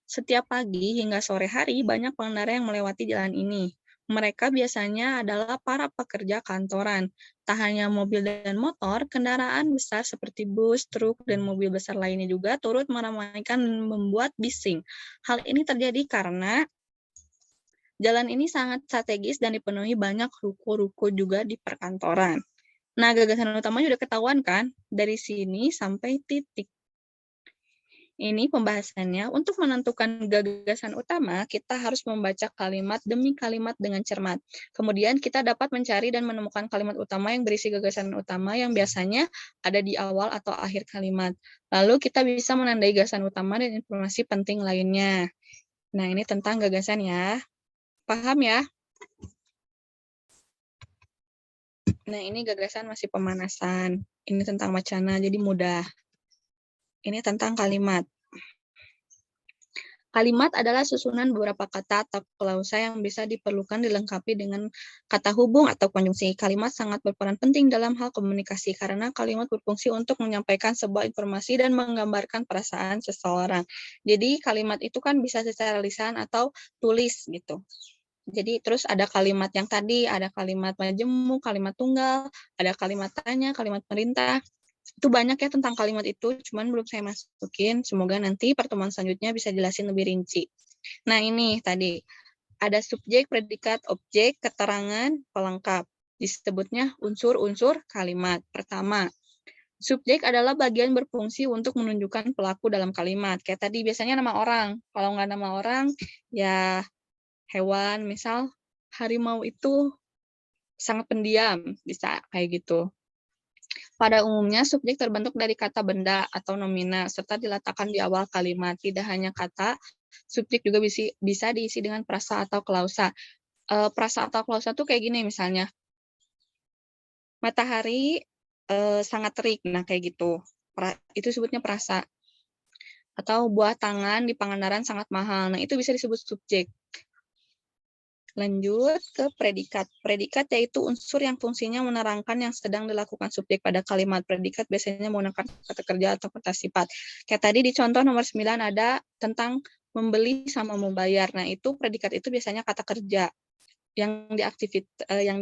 Setiap pagi hingga sore hari, banyak pengendara yang melewati jalan ini. Mereka biasanya adalah para pekerja kantoran. Tak hanya mobil dan motor, kendaraan besar seperti bus, truk, dan mobil besar lainnya juga turut meramaikan dan membuat bising. Hal ini terjadi karena jalan ini sangat strategis dan dipenuhi banyak ruko-ruko juga di perkantoran. Nah, gagasan utamanya udah ketahuan kan? Dari sini sampai titik. Ini pembahasannya. Untuk menentukan gagasan utama, kita harus membaca kalimat demi kalimat dengan cermat. Kemudian kita dapat mencari dan menemukan kalimat utama yang berisi gagasan utama yang biasanya ada di awal atau akhir kalimat. Lalu kita bisa menandai gagasan utama dan informasi penting lainnya. Nah, ini tentang gagasan ya. Paham ya? Nah, ini gagasan masih pemanasan. Ini tentang wacana, jadi mudah. Ini tentang kalimat. Kalimat adalah susunan beberapa kata atau klausa yang bisa diperlukan dilengkapi dengan kata hubung atau konjungsi. Kalimat sangat berperan penting dalam hal komunikasi karena kalimat berfungsi untuk menyampaikan sebuah informasi dan menggambarkan perasaan seseorang. Jadi kalimat itu kan bisa secara lisan atau tulis gitu. Jadi terus ada kalimat yang tadi, ada kalimat majemuk, kalimat tunggal, ada kalimat tanya, kalimat perintah. Itu banyak ya tentang kalimat itu, cuman belum saya masukin. Semoga nanti pertemuan selanjutnya bisa jelasin lebih rinci. Nah, ini tadi ada subjek, predikat, objek, keterangan, pelengkap. Disebutnya unsur-unsur kalimat. Pertama, subjek adalah bagian berfungsi untuk menunjukkan pelaku dalam kalimat. Kayak tadi biasanya nama orang. Kalau nggak nama orang, ya hewan. Misal harimau itu sangat pendiam, bisa kayak gitu. Pada umumnya, subjek terbentuk dari kata benda atau nomina, serta diletakkan di awal kalimat. Tidak hanya kata, subjek juga bisa diisi dengan prasa atau klausa. Prasa atau klausa tuh kayak gini misalnya, matahari sangat terik, nah kayak gitu. Itu sebutnya prasa. Atau buah tangan di Pangandaran sangat mahal, nah itu bisa disebut subjek. Lanjut ke predikat. Predikat yaitu unsur yang fungsinya menerangkan yang sedang dilakukan subjek pada kalimat. Predikat biasanya menggunakan kata kerja atau kata sifat. Kayak tadi di contoh nomor 9 ada tentang membeli sama membayar. Nah, itu predikat itu biasanya kata kerja yang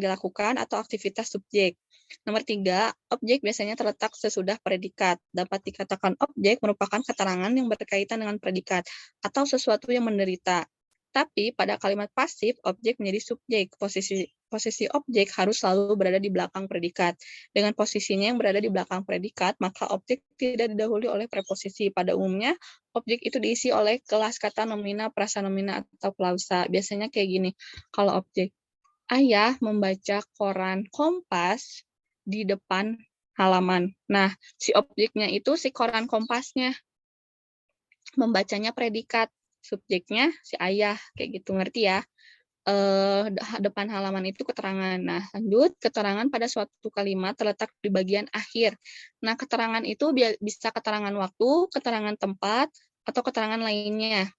dilakukan atau aktivitas subjek. Nomor 3, objek biasanya terletak sesudah predikat. Dapat dikatakan objek merupakan keterangan yang berkaitan dengan predikat atau sesuatu yang menderita. Tapi pada kalimat pasif, objek menjadi subjek. Posisi objek harus selalu berada di belakang predikat. Dengan posisinya yang berada di belakang predikat, maka objek tidak didahului oleh preposisi. Pada umumnya, objek itu diisi oleh kelas kata nomina, prasanomina, atau klausa. Biasanya kayak gini, kalau objek. Ayah membaca koran Kompas di depan halaman. Nah, si objeknya itu si koran Kompasnya. Membacanya predikat, subjeknya si ayah, kayak gitu, ngerti ya? Depan halaman itu keterangan. Nah, lanjut, keterangan pada suatu kalimat terletak di bagian akhir. Nah, keterangan itu bisa keterangan waktu, keterangan tempat, atau keterangan lainnya,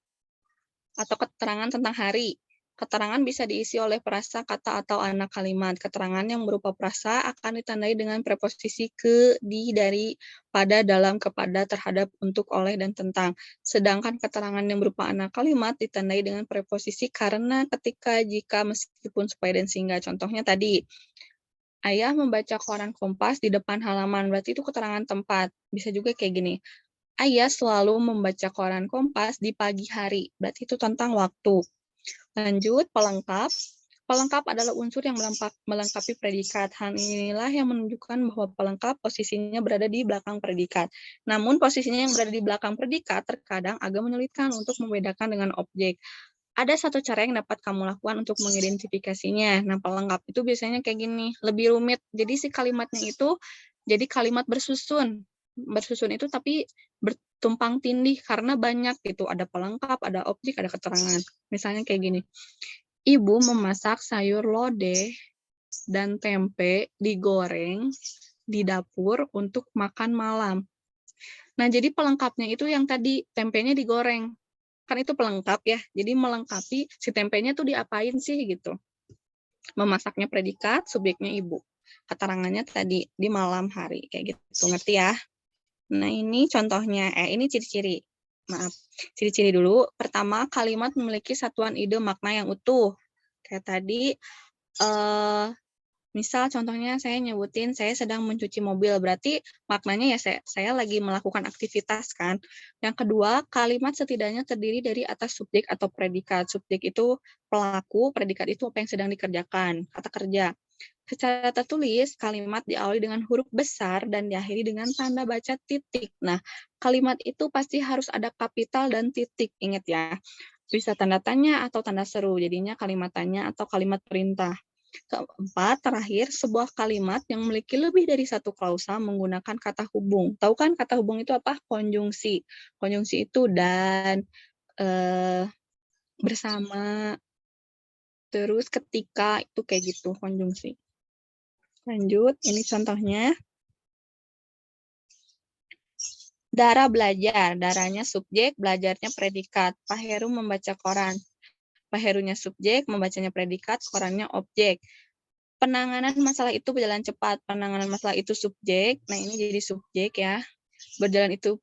atau keterangan tentang hari. Keterangan bisa diisi oleh frasa, kata, atau anak kalimat. Keterangan yang berupa frasa akan ditandai dengan preposisi ke, di, dari, pada, dalam, kepada, terhadap, untuk, oleh, dan tentang. Sedangkan keterangan yang berupa anak kalimat ditandai dengan preposisi karena, ketika, jika, meskipun, supaya, dan sehingga. Contohnya tadi, ayah membaca koran Kompas di depan halaman. Berarti itu keterangan tempat. Bisa juga kayak gini. Ayah selalu membaca koran Kompas di pagi hari. Berarti itu tentang waktu. Lanjut, pelengkap. Pelengkap adalah unsur yang melengkapi predikat. Hal inilah yang menunjukkan bahwa pelengkap posisinya berada di belakang predikat. Namun posisinya yang berada di belakang predikat terkadang agak menyulitkan untuk membedakan dengan objek. Ada satu cara yang dapat kamu lakukan untuk mengidentifikasinya. Nah, pelengkap itu biasanya kayak gini, lebih rumit. Jadi si kalimatnya itu jadi kalimat bersusun. Bersusun itu tapi bertumpang tindih karena banyak gitu. Ada pelengkap, ada objek, ada keterangan. Misalnya kayak gini. Ibu memasak sayur lodeh dan tempe digoreng di dapur untuk makan malam. Nah, jadi pelengkapnya itu yang tadi tempenya digoreng. Kan itu pelengkap ya. Jadi melengkapi si tempenya tuh diapain sih gitu. Memasaknya predikat, subjeknya ibu. Keterangannya tadi di malam hari kayak gitu. Ngerti ya? Nah, ini contohnya, ini ciri-ciri. Maaf, ciri-ciri dulu. Pertama, kalimat memiliki satuan ide makna yang utuh. Kayak tadi, misal contohnya saya nyebutin saya sedang mencuci mobil, berarti maknanya ya saya lagi melakukan aktivitas kan. Yang kedua, kalimat setidaknya terdiri dari atas subjek atau predikat. Subjek itu pelaku, predikat itu apa yang sedang dikerjakan, kata kerja. Secara tertulis, kalimat diawali dengan huruf besar dan diakhiri dengan tanda baca titik. Nah, kalimat itu pasti harus ada kapital dan titik, ingat ya. Bisa tanda tanya atau tanda seru, jadinya kalimat tanya atau kalimat perintah. Keempat, terakhir, sebuah kalimat yang memiliki lebih dari satu klausa menggunakan kata hubung. Tahu kan kata hubung itu apa? Konjungsi. Konjungsi itu dan, bersama, terus ketika, itu kayak gitu konjungsi. Lanjut, ini contohnya. Dara belajar, daranya subjek, belajarnya predikat. Pak Heru membaca koran. Pak Herunya subjek, membacanya predikat, korannya objek. Penanganan masalah itu berjalan cepat. Penanganan masalah itu subjek. Nah, ini jadi subjek ya. Berjalan itu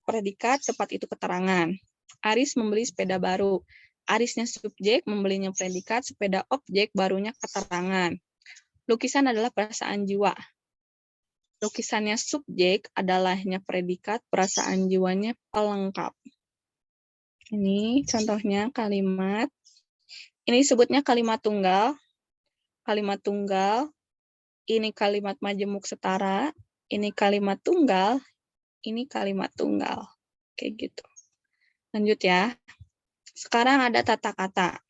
predikat, cepat itu keterangan. Aris membeli sepeda baru. Arisnya subjek, membelinya predikat, sepeda objek, barunya keterangan. Lukisan adalah perasaan jiwa. Lukisannya subjek, adalahnya predikat, perasaan jiwanya pelengkap. Ini contohnya kalimat. Ini disebutnya kalimat tunggal. Kalimat tunggal. Ini kalimat majemuk setara. Ini kalimat tunggal. Ini kalimat tunggal. Kayak gitu. Lanjut ya. Sekarang ada tata kata.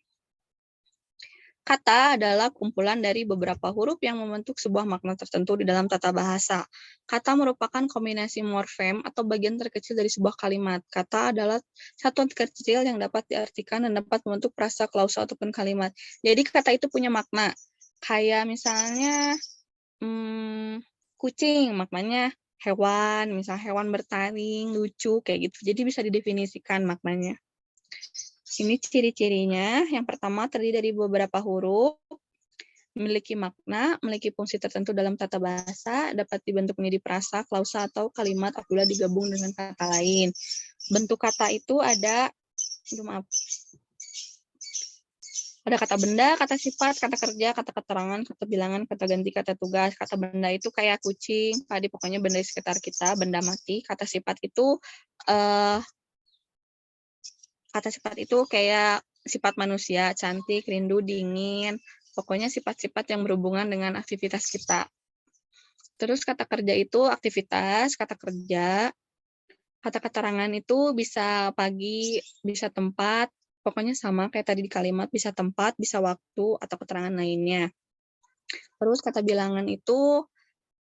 Kata adalah kumpulan dari beberapa huruf yang membentuk sebuah makna tertentu di dalam tata bahasa. Kata merupakan kombinasi morfem atau bagian terkecil dari sebuah kalimat. Kata adalah satuan terkecil yang dapat diartikan dan dapat membentuk frasa, klausa, ataupun kalimat. Jadi kata itu punya makna. Kayak misalnya kucing, maknanya hewan, misal hewan bertaring, lucu, kayak gitu. Jadi bisa didefinisikan maknanya. Ini ciri-cirinya. Yang pertama terdiri dari beberapa huruf, memiliki makna, memiliki fungsi tertentu dalam tata bahasa, dapat dibentuk menjadi frasa, klausa, atau kalimat apabila digabung dengan kata lain. Bentuk kata itu ada, maaf, Ada kata benda, kata sifat, kata kerja, kata keterangan, kata bilangan, kata ganti, kata tugas. Kata benda itu kayak kucing, tadi pokoknya benda di sekitar kita, benda mati. Kata sifat itu eh, kayak sifat manusia, cantik, rindu, dingin. Pokoknya sifat-sifat yang berhubungan dengan aktivitas kita. Terus kata kerja itu aktivitas, kata kerja. Kata keterangan itu bisa pagi, bisa tempat, pokoknya sama kayak tadi di kalimat, bisa tempat, bisa waktu, atau keterangan lainnya. Terus kata bilangan itu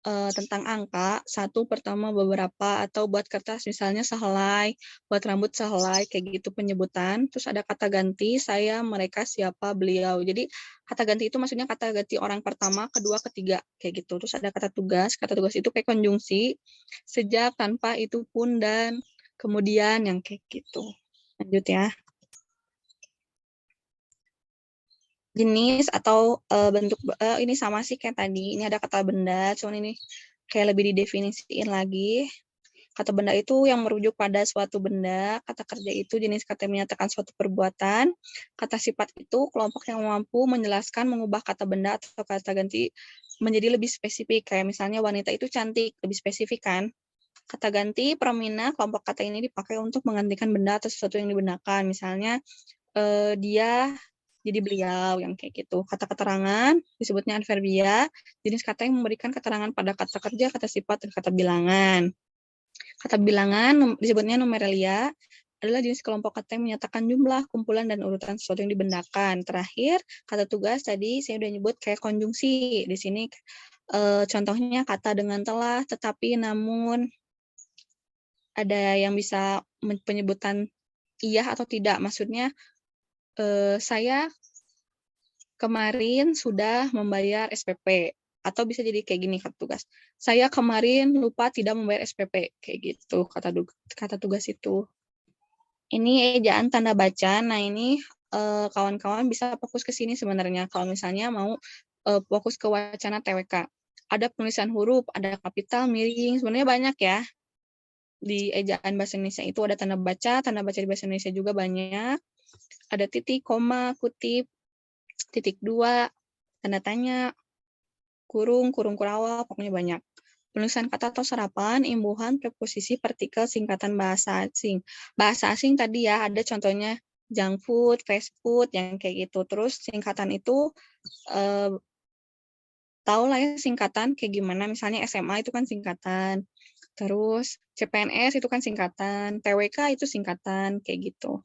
tentang angka, satu, pertama, beberapa, atau buat kertas misalnya sehelai, buat rambut sehelai, kayak gitu penyebutan. Terus ada kata ganti, saya, mereka, siapa, beliau. Jadi kata ganti itu maksudnya kata ganti orang pertama, kedua, ketiga, kayak gitu. Terus ada kata tugas itu kayak konjungsi, sejak, tanpa, itu pun, dan, kemudian, yang kayak gitu. Lanjut ya. Jenis atau bentuk ini sama sih kayak tadi. Ini ada kata benda, cuman ini kayak lebih didefinisiin lagi. Kata benda itu yang merujuk pada suatu benda. Kata kerja itu jenis kata yang menyatakan suatu perbuatan. Kata sifat itu kelompok yang mampu menjelaskan, mengubah kata benda atau kata ganti menjadi lebih spesifik. Kayak misalnya wanita itu cantik, lebih spesifik kan. Kata ganti, permina, kelompok kata ini dipakai untuk menggantikan benda atau sesuatu yang dibenarkan. Misalnya dia jadi beliau, yang kayak gitu. Kata keterangan disebutnya adverbia, jenis kata yang memberikan keterangan pada kata kerja, kata sifat, dan kata bilangan. Kata bilangan disebutnya numeralia, adalah jenis kelompok kata yang menyatakan jumlah, kumpulan, dan urutan sesuatu yang dibenarkan. Terakhir, kata tugas tadi saya udah nyebut kayak konjungsi. Di sini contohnya kata dengan telah, tetapi, namun, ada yang bisa penyebutan iya atau tidak. Maksudnya saya kemarin sudah membayar SPP, atau bisa jadi kayak gini kata tugas. Saya kemarin lupa tidak membayar SPP, kayak gitu kata tugas itu. Ini ejaan tanda baca. Nah, ini kawan-kawan bisa fokus ke sini sebenarnya kalau misalnya mau fokus ke wacana TWK. Ada penulisan huruf, ada kapital, miring, sebenarnya banyak ya. Di ejaan bahasa Indonesia itu ada tanda baca di bahasa Indonesia juga banyak. Ada titik, koma, kutip, titik dua, tanda tanya, kurung, kurung kurawal, pokoknya banyak. Penulisan kata atau serapan, imbuhan, preposisi, partikel, singkatan bahasa asing. Bahasa asing tadi ya, ada contohnya junk food, fast food, yang kayak gitu. Terus singkatan itu, tahu lah ya singkatan kayak gimana. Misalnya SMA itu kan singkatan. Terus CPNS itu kan singkatan. TWK itu singkatan, kayak gitu.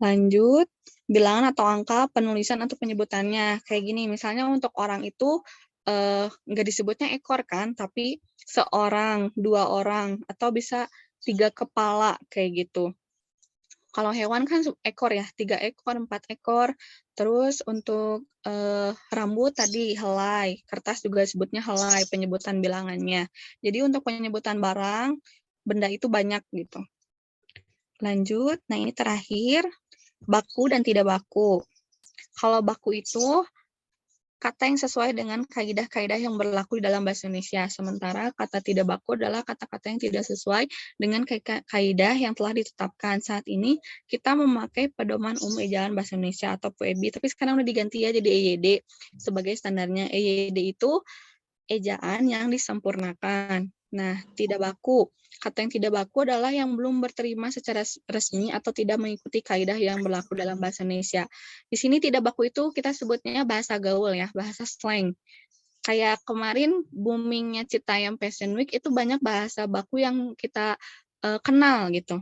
Lanjut, bilangan atau angka, penulisan atau penyebutannya. Kayak gini, misalnya untuk orang itu nggak disebutnya ekor kan, tapi seorang, dua orang, atau bisa 3 kepala, kayak gitu. Kalau hewan kan ekor ya, 3 ekor, 4 ekor. Terus untuk rambut tadi helai, kertas juga sebutnya helai, penyebutan bilangannya. Jadi untuk penyebutan barang, benda itu banyak gitu. Lanjut, nah ini terakhir, baku dan tidak baku. Kalau baku itu kata yang sesuai dengan kaidah-kaidah yang berlaku di dalam bahasa Indonesia. Sementara kata tidak baku adalah kata-kata yang tidak sesuai dengan kaidah yang telah ditetapkan. Saat ini kita memakai pedoman umum ejaan bahasa Indonesia atau PEB, tapi sekarang udah diganti ya jadi EYD sebagai standarnya. EYD itu ejaan yang disempurnakan. Nah, tidak baku. Kata yang tidak baku adalah yang belum berterima secara resmi atau tidak mengikuti kaidah yang berlaku dalam bahasa Indonesia. Di sini tidak baku itu kita sebutnya bahasa gaul ya, bahasa slang. Kayak kemarin boomingnya Citayam Fashion Week itu banyak bahasa baku yang kita kenal gitu.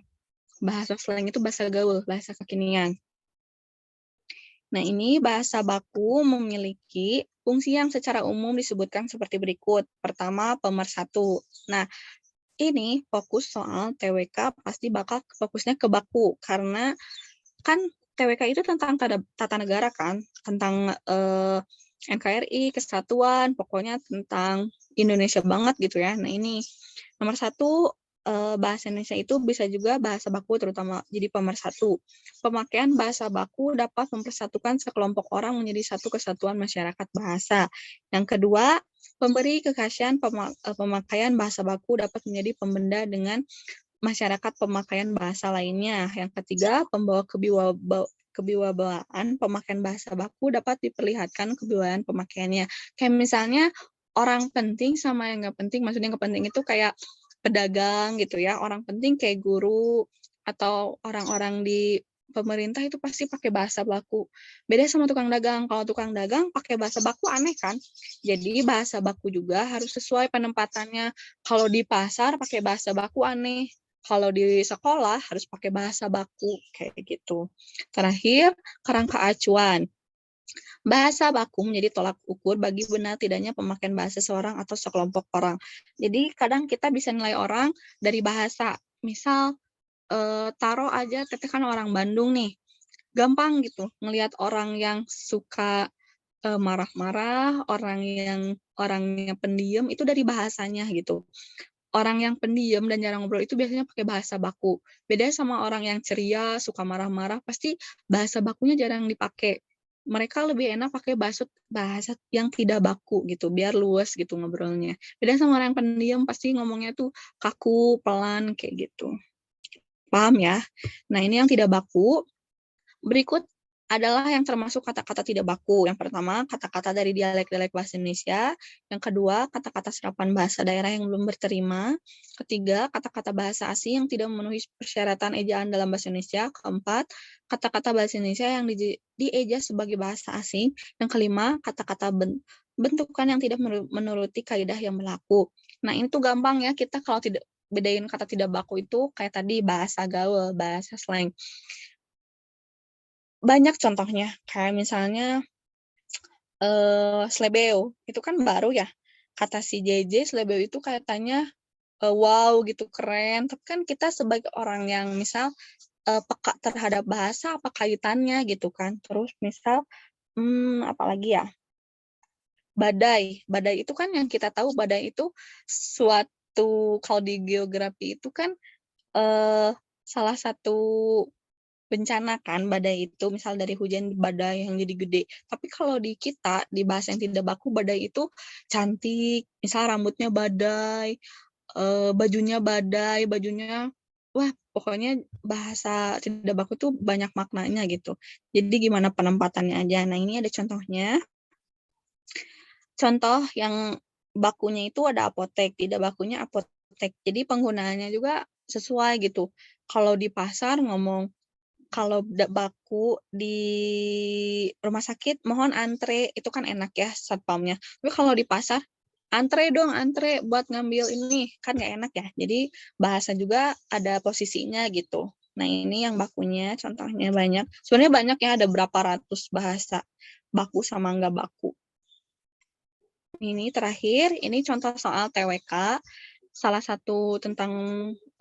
Bahasa slang itu bahasa gaul, bahasa kekinian. Nah, ini bahasa baku memiliki fungsi yang secara umum disebutkan seperti berikut. Pertama, pemersatu. Nah, ini fokus soal TWK pasti bakal fokusnya ke baku, karena kan TWK itu tentang tata negara kan, tentang NKRI, kesatuan, pokoknya tentang Indonesia banget gitu ya. Nah, ini nomor 1, bahasa Indonesia itu bisa juga bahasa baku terutama jadi pemersatu. Pemakaian bahasa baku dapat mempersatukan sekelompok orang menjadi satu kesatuan masyarakat bahasa. Yang kedua, pemberi kekasihan pemakaian bahasa baku dapat menjadi pembenda dengan masyarakat pemakaian bahasa lainnya. Yang ketiga, pembawa kewibawaan pemakaian bahasa baku dapat diperlihatkan kewibawaan pemakaiannya. Kayak misalnya orang penting sama yang nggak penting, maksudnya nggak penting itu kayak pedagang gitu ya, orang penting kayak guru atau orang-orang di pemerintah itu pasti pakai bahasa baku. Beda sama tukang dagang. Kalau tukang dagang pakai bahasa baku aneh kan? Jadi bahasa baku juga harus sesuai penempatannya. Kalau di pasar pakai bahasa baku aneh. Kalau di sekolah harus pakai bahasa baku kayak gitu. Terakhir, kerangka acuan. Bahasa baku menjadi tolak ukur bagi benar tidaknya pemakaian bahasa seorang atau sekelompok orang. Jadi kadang kita bisa nilai orang dari bahasa. Misal taruh aja Teteh kan orang Bandung nih, gampang gitu ngelihat orang yang suka marah-marah, orangnya pendiam itu dari bahasanya gitu. Orang yang pendiam dan jarang ngobrol itu biasanya pakai bahasa baku. Beda sama orang yang ceria, suka marah-marah, pasti bahasa bakunya jarang dipakai. Mereka lebih enak pakai bahasa yang tidak baku gitu, biar luas gitu ngobrolnya. Beda sama orang yang pendiam, pasti ngomongnya tuh kaku, pelan, kayak gitu. Paham ya? Nah, ini yang tidak baku. Berikut adalah yang termasuk kata-kata tidak baku. Yang pertama, kata-kata dari dialek-dialek bahasa Indonesia. Yang kedua, kata-kata serapan bahasa daerah yang belum berterima. Ketiga, kata-kata bahasa asing yang tidak memenuhi persyaratan ejaan dalam bahasa Indonesia. Keempat, kata-kata bahasa Indonesia yang dieja sebagai bahasa asing. Yang kelima, kata-kata bentukan yang tidak menuruti kaidah yang berlaku. Nah, ini tuh gampang ya, kita kalau tidak bedain kata tidak baku itu kayak tadi bahasa gaul, bahasa slang. Banyak contohnya, kayak misalnya slebeo, itu kan baru ya. Kata si JJ, slebeo itu katanya wow gitu, keren. Tapi kan kita sebagai orang yang misal peka terhadap bahasa, apa kaitannya gitu kan. Terus misal, apalagi ya, badai. Badai itu kan yang kita tahu, badai itu suatu, kalau di geografi itu kan salah satu bencana kan badai itu, misal dari hujan badai yang jadi gede. Tapi kalau di kita, di bahasa yang tidak baku, badai itu cantik, misal rambutnya badai, bajunya, wah pokoknya bahasa tidak baku tuh banyak maknanya gitu. Jadi gimana penempatannya aja. Nah ini ada contohnya. Contoh yang bakunya itu ada apotek, tidak bakunya apotek. Jadi penggunaannya juga sesuai gitu. Kalau di pasar ngomong kalau baku di rumah sakit mohon antre, itu kan enak ya satpamnya. Tapi kalau di pasar, antre dong, antre buat ngambil ini, kan nggak enak ya. Jadi bahasa juga ada posisinya gitu. Nah ini yang bakunya, contohnya banyak. Sebenarnya banyak ya, ada berapa ratus bahasa baku sama nggak baku. Ini terakhir, ini contoh soal TWK. Salah satu tentang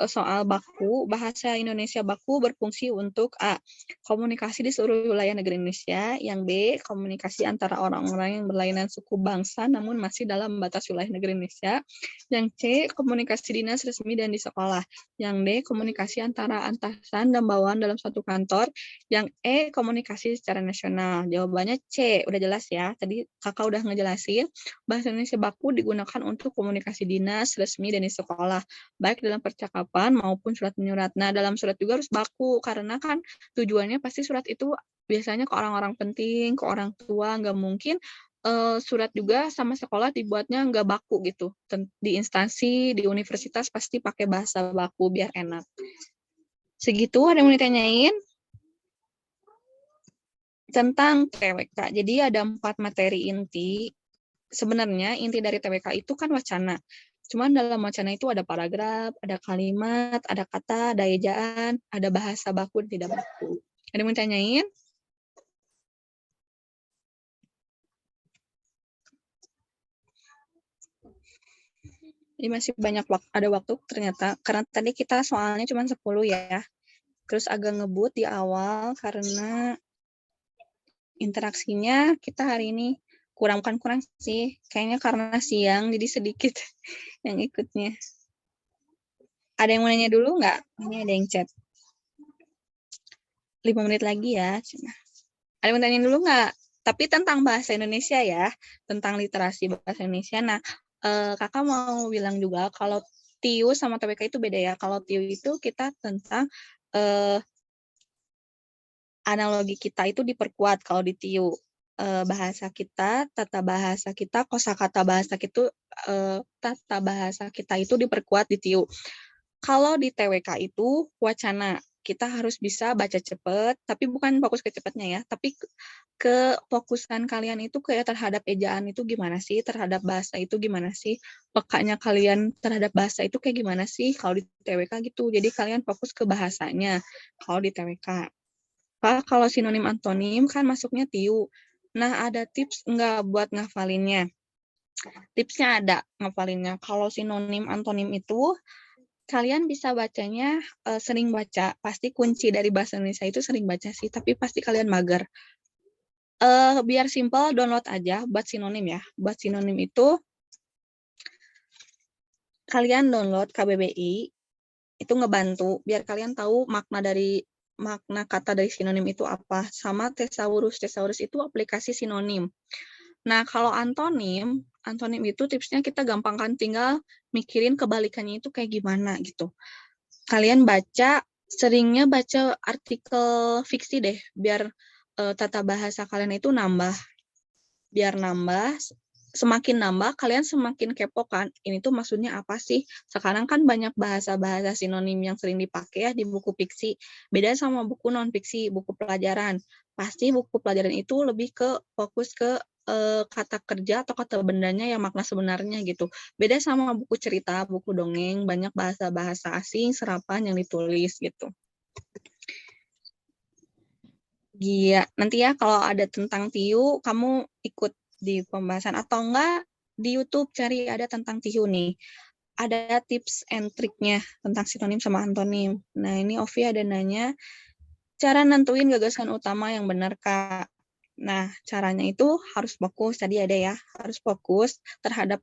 soal baku, bahasa Indonesia baku berfungsi untuk A. Komunikasi di seluruh wilayah negeri Indonesia. Yang B. Komunikasi antara orang-orang yang berlainan suku bangsa namun masih dalam batas wilayah negeri Indonesia. Yang C. Komunikasi dinas resmi dan di sekolah. Yang D. Komunikasi antara atasan dan bawahan dalam suatu kantor. Yang E. Komunikasi secara nasional. Jawabannya C. Udah jelas ya. Tadi kakak udah ngejelasin. Bahasa Indonesia baku digunakan untuk komunikasi dinas, resmi, dan di sekolah, baik dalam percakapan maupun surat menyurat. Nah, dalam surat juga harus baku, karena kan tujuannya pasti surat itu biasanya ke orang-orang penting, ke orang tua, nggak mungkin surat juga sama sekolah dibuatnya nggak baku gitu. Di instansi, di universitas pasti pakai bahasa baku biar enak. Segitu, ada yang mau ditanyain? Tentang TWK, jadi ada 4 materi inti. Sebenarnya inti dari TWK itu kan wacana. Cuman dalam wacana itu ada paragraf, ada kalimat, ada kata, ada ejaan, ada bahasa baku dan tidak baku. Ada yang mau tanyain? Ini masih banyak ada waktu ternyata. Karena tadi kita soalnya cuma 10 ya. Terus agak ngebut di awal karena interaksinya kita hari ini kurang sih. Kayaknya karena siang jadi sedikit yang ikutnya. Ada yang mau nanya dulu nggak? Ini ada yang chat. 5 menit lagi ya. Ada yang mau tanya dulu nggak? Tapi tentang bahasa Indonesia ya, tentang literasi bahasa Indonesia. Nah, kakak mau bilang juga kalau TIU sama TWK itu beda ya. Kalau TIU itu kita tentang analogi kita itu diperkuat kalau di TIU. Bahasa kita, tata bahasa kita, kosakata bahasa tata bahasa kita itu diperkuat di TIU. Kalau di TWK itu wacana, kita harus bisa baca cepet, tapi bukan fokus ke cepatnya ya, tapi ke fokusan kalian itu kayak terhadap ejaan itu gimana sih, terhadap bahasa itu gimana sih, pekanya kalian terhadap bahasa itu kayak gimana sih kalau di TWK gitu. Jadi kalian fokus ke bahasanya kalau di TWK. Kalau sinonim antonim kan masuknya TIU. Nah, ada tips nggak buat ngafalinnya? Tipsnya ada ngafalinnya. Kalau sinonim antonim itu, kalian bisa bacanya sering baca. Pasti kunci dari bahasa Indonesia itu sering baca sih, tapi pasti kalian mager. Biar simple, download aja buat sinonim ya. Buat sinonim itu, kalian download KBBI, itu ngebantu biar kalian tahu makna kata dari sinonim itu apa. Sama Thesaurus. Thesaurus itu aplikasi sinonim. Nah, kalau antonim itu tipsnya kita gampang kan, tinggal mikirin kebalikannya itu kayak gimana gitu. Kalian seringnya baca artikel fiksi deh, biar tata bahasa kalian itu nambah. Biar semakin nambah, kalian semakin kepo kan, ini tuh maksudnya apa sih? Sekarang kan banyak bahasa-bahasa sinonim yang sering dipakai ya di buku fiksi. Beda sama buku non-fiksi, buku pelajaran. Pasti buku pelajaran itu lebih ke fokus ke kata kerja atau kata bendanya yang makna sebenarnya gitu. Beda sama buku cerita, buku dongeng, banyak bahasa-bahasa asing, serapan yang ditulis gitu. Iya, nanti ya kalau ada tentang TIU, kamu ikut di pembahasan atau enggak di YouTube cari ada tentang TIU nih. Ada tips and triknya tentang sinonim sama antonim. Nah, ini Ovi ada nanya, cara nentuin gagasan utama yang benar, Kak. Nah, caranya itu harus fokus, tadi ada ya, harus fokus terhadap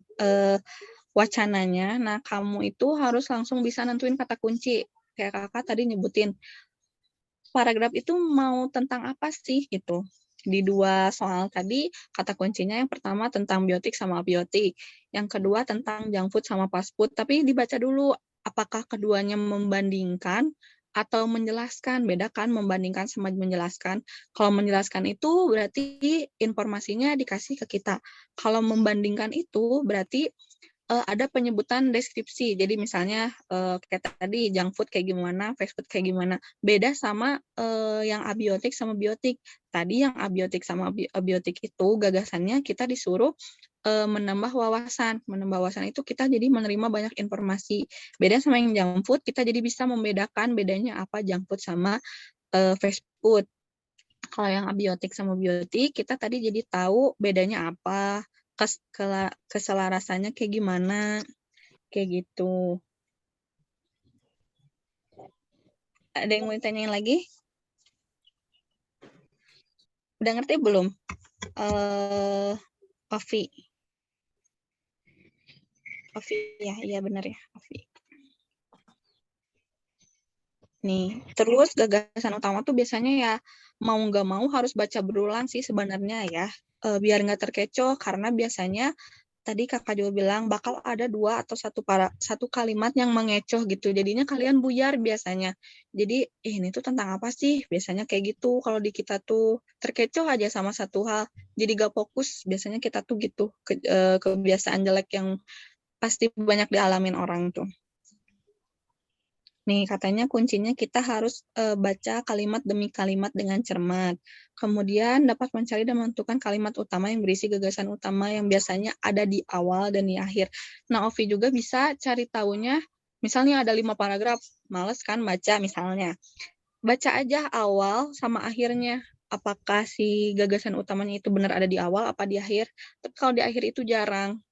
wacananya. Nah, kamu itu harus langsung bisa nentuin kata kunci. Kayak kakak tadi nyebutin, paragraf itu mau tentang apa sih gitu. Di dua soal tadi, kata kuncinya yang pertama tentang biotik sama abiotik, yang kedua tentang junk food sama fast food, tapi dibaca dulu apakah keduanya membandingkan atau menjelaskan. Beda kan membandingkan sama menjelaskan. Kalau menjelaskan itu berarti informasinya dikasih ke kita. Kalau membandingkan itu berarti ada penyebutan deskripsi. Jadi misalnya kayak tadi junk food kayak gimana, fast food kayak gimana. Beda sama yang abiotik sama biotik. Tadi yang abiotik sama abiotik itu gagasannya kita disuruh menambah wawasan. Menambah wawasan itu kita jadi menerima banyak informasi. Beda sama yang junk food, kita jadi bisa membedakan bedanya apa junk food sama fast food. Kalau yang abiotik sama biotik, kita tadi jadi tahu bedanya apa, keselarasannya kayak gimana, kayak gitu. Ada yang mau ditanyain lagi? Udah ngerti belum? Ovi ya, iya benar ya, Ovi. Nih, terus gagasan utama tuh biasanya ya mau nggak mau harus baca berulang sih sebenarnya ya, biar nggak terkecoh karena biasanya tadi kakak juga bilang bakal ada dua atau satu kalimat yang mengecoh gitu, jadinya kalian buyar biasanya. Jadi ini tuh tentang apa sih? Biasanya kayak gitu kalau di kita tuh terkecoh aja sama satu hal, jadi gak fokus. Biasanya kita tuh gitu kebiasaan jelek yang pasti banyak dialamin orang tuh. Nih, katanya kuncinya kita harus baca kalimat demi kalimat dengan cermat. Kemudian dapat mencari dan menentukan kalimat utama yang berisi gagasan utama yang biasanya ada di awal dan di akhir. Nah, Ovi juga bisa cari tahunya, misalnya ada 5 paragraf, males kan baca misalnya. Baca aja awal sama akhirnya. Apakah si gagasan utamanya itu benar ada di awal apa di akhir. Tapi kalau di akhir itu jarang,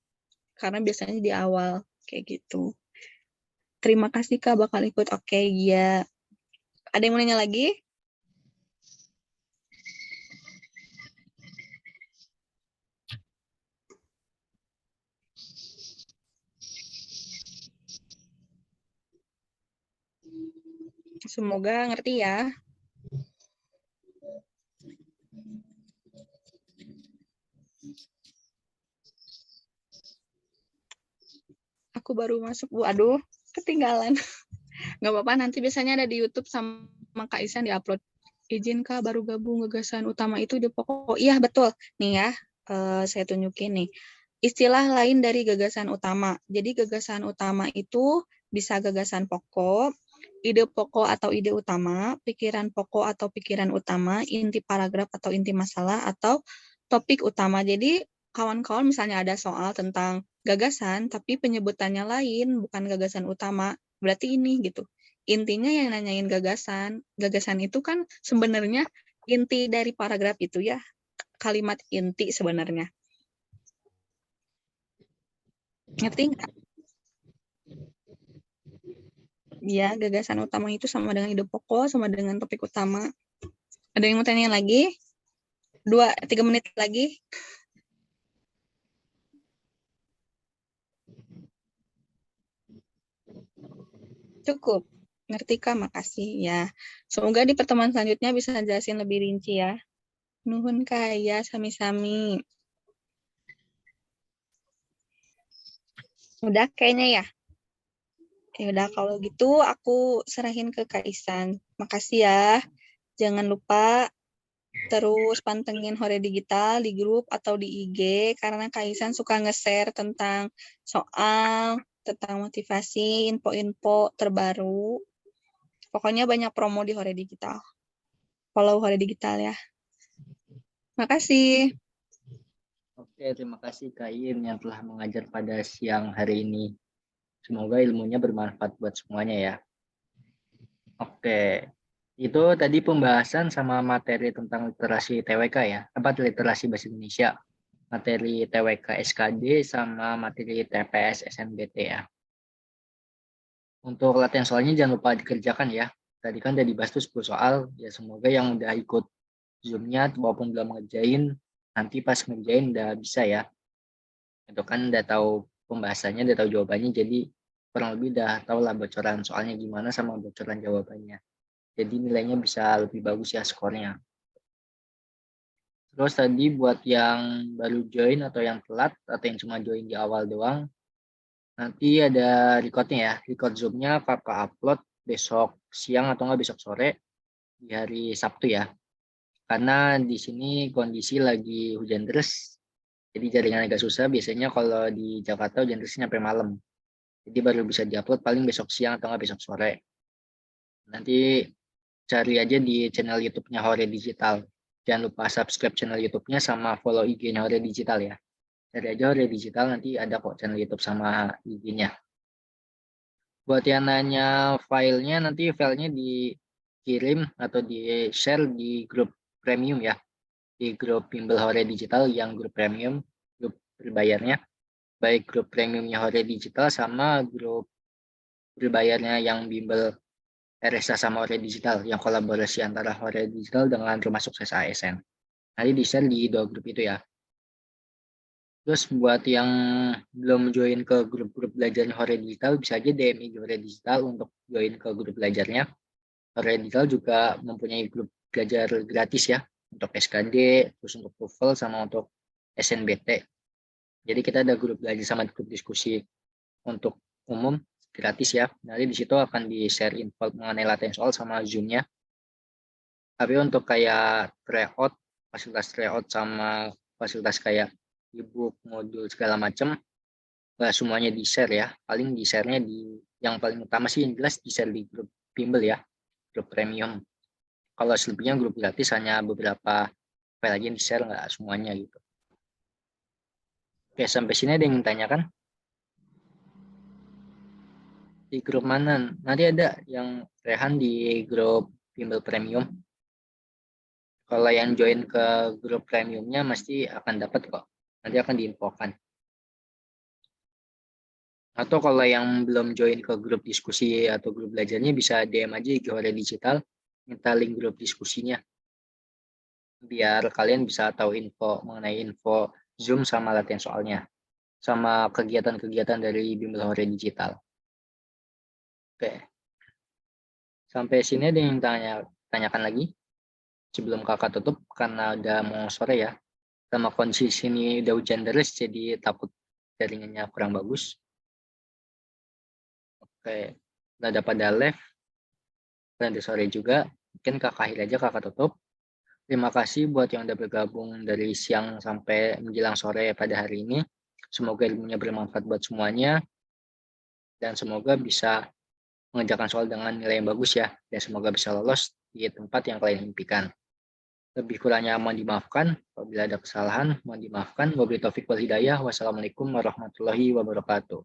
karena biasanya di awal, kayak gitu. Terima kasih Kak bakal ikut. Oke, iya. Ada yang mau nanya lagi? Semoga ngerti ya. Aku baru masuk, Bu. Aduh, ketinggalan. Nggak apa-apa, nanti biasanya ada di YouTube sama Kak Isan di-upload. Izin Kak, baru gabung gagasan utama itu ide pokok. Iya, betul. Nih ya, saya tunjukin nih. Istilah lain dari gagasan utama. Jadi gagasan utama itu bisa gagasan pokok, ide pokok atau ide utama, pikiran pokok atau pikiran utama, inti paragraf atau inti masalah, atau topik utama. Jadi kawan-kawan misalnya ada soal tentang gagasan, tapi penyebutannya lain, bukan gagasan utama. Berarti ini gitu. Intinya yang nanyain gagasan. Gagasan itu kan sebenarnya inti dari paragraf itu ya. Kalimat inti sebenarnya. Ngerti nggak? Ya, gagasan utama itu sama dengan ide pokok, sama dengan topik utama. Ada yang mau tanya lagi? 2-3 menit lagi. Cukup. Ngerti Kak? Makasih ya. Semoga di pertemuan selanjutnya bisa jelasin lebih rinci ya. Nuhun Kak, ya sami-sami. Udah kayaknya ya. Ya udah kalau gitu aku serahin ke Kak Isan. Makasih ya. Jangan lupa terus pantengin Hore Digital di grup atau di IG karena Kak Isan suka nge-share tentang soal, tentang motivasi, info-info terbaru. Pokoknya banyak promo di Hore Digital. Follow Hore Digital ya. Makasih. Oke, terima kasih Kak Iin yang telah mengajar pada siang hari ini. Semoga ilmunya bermanfaat buat semuanya ya. Oke, itu tadi pembahasan sama materi tentang literasi TWK ya, apa literasi bahasa Indonesia, materi TWK SKD sama materi TPS SNBT ya. Untuk latihan soalnya jangan lupa dikerjakan ya. Tadi kan udah dibahas tuh 10 soal, ya semoga yang udah ikut Zoom-nya walaupun belum ngerjain, nanti pas ngerjain udah bisa ya. Itu kan udah tahu pembahasannya, udah tahu jawabannya, jadi kurang lebih udah tahu lah bocoran soalnya gimana sama bocoran jawabannya. Jadi nilainya bisa lebih bagus ya skornya. Terus tadi buat yang baru join atau yang telat atau yang cuma join di awal doang, nanti ada recordnya ya. Record Zoom-nya kakak upload besok siang atau nggak besok sore di hari Sabtu ya. Karena di sini kondisi lagi hujan deras, jadi jaringan agak susah. Biasanya kalau di Jakarta hujan derasnya sampai malam. Jadi baru bisa diupload paling besok siang atau nggak besok sore. Nanti cari aja di channel YouTube-nya Hore Digital. Jangan lupa subscribe channel YouTube-nya sama follow IG-nya Hore Digital ya. Cari aja Hore Digital, nanti ada kok channel YouTube sama IG-nya. Buat yang nanya filenya, nanti filenya dikirim atau di-share di grup premium ya. Di grup Bimbel Hore Digital yang grup premium, grup berbayarnya. Baik grup premiumnya Hore Digital sama grup berbayarnya yang Bimbel RSA sama Hore Digital, yang kolaborasi antara Hore Digital dengan Rumah Sukses ASN. Nanti di-share di 2 grup itu ya. Terus buat yang belum join ke grup-grup belajarnya Hore Digital, bisa aja DM IG Hore Digital untuk join ke grup belajarnya. Hore Digital juga mempunyai grup belajar gratis ya, untuk SKD, terus untuk TOEFL, sama untuk SNBT. Jadi kita ada grup belajar sama grup diskusi untuk umum, gratis ya. Nanti di situ akan di-share info mengenai latihan soal sama Zoom-nya. Tapi untuk kayak tryout, fasilitas tryout sama fasilitas kayak ebook, modul segala macam, nggak semuanya di-share ya. Paling di-share-nya di yang paling utama sih yang jelas di-share di grup Bimbel ya, grup premium. Kalau selebihnya grup gratis hanya beberapa file aja yang di-share, nggak semuanya gitu. Oke, sampai sini ada yang tanyakan? Di grup mana? Nanti ada yang Rehan di grup Bimbel Premium. Kalau yang join ke grup premiumnya mesti akan dapat kok. Nanti akan diinfokan. Atau kalau yang belum join ke grup diskusi atau grup belajarnya bisa DM aja di Hore Digital, minta link grup diskusinya. Biar kalian bisa tahu info mengenai info Zoom sama latihan soalnya. Sama kegiatan-kegiatan dari Bimbel Hore Digital. Oke. Sampai sini ada yang tanyakan lagi? Sebelum kakak tutup, karena udah mau sore ya. Sama kondisi sini udah hujan deras, jadi takut jaringannya kurang bagus. Oke, udah pada live, dan sore juga. Mungkin kakak akhir aja, kakak tutup. Terima kasih buat yang udah bergabung dari siang sampai menjelang sore pada hari ini. Semoga ilmunya bermanfaat buat semuanya dan semoga bisa mengerjakan soal dengan nilai yang bagus ya. Dan semoga bisa lolos di tempat yang kalian impikan. Lebih kurangnya mohon dimaafkan. Apabila ada kesalahan, mohon dimaafkan. Wabillahi taufiq wal hidayah. Wassalamualaikum warahmatullahi wabarakatuh.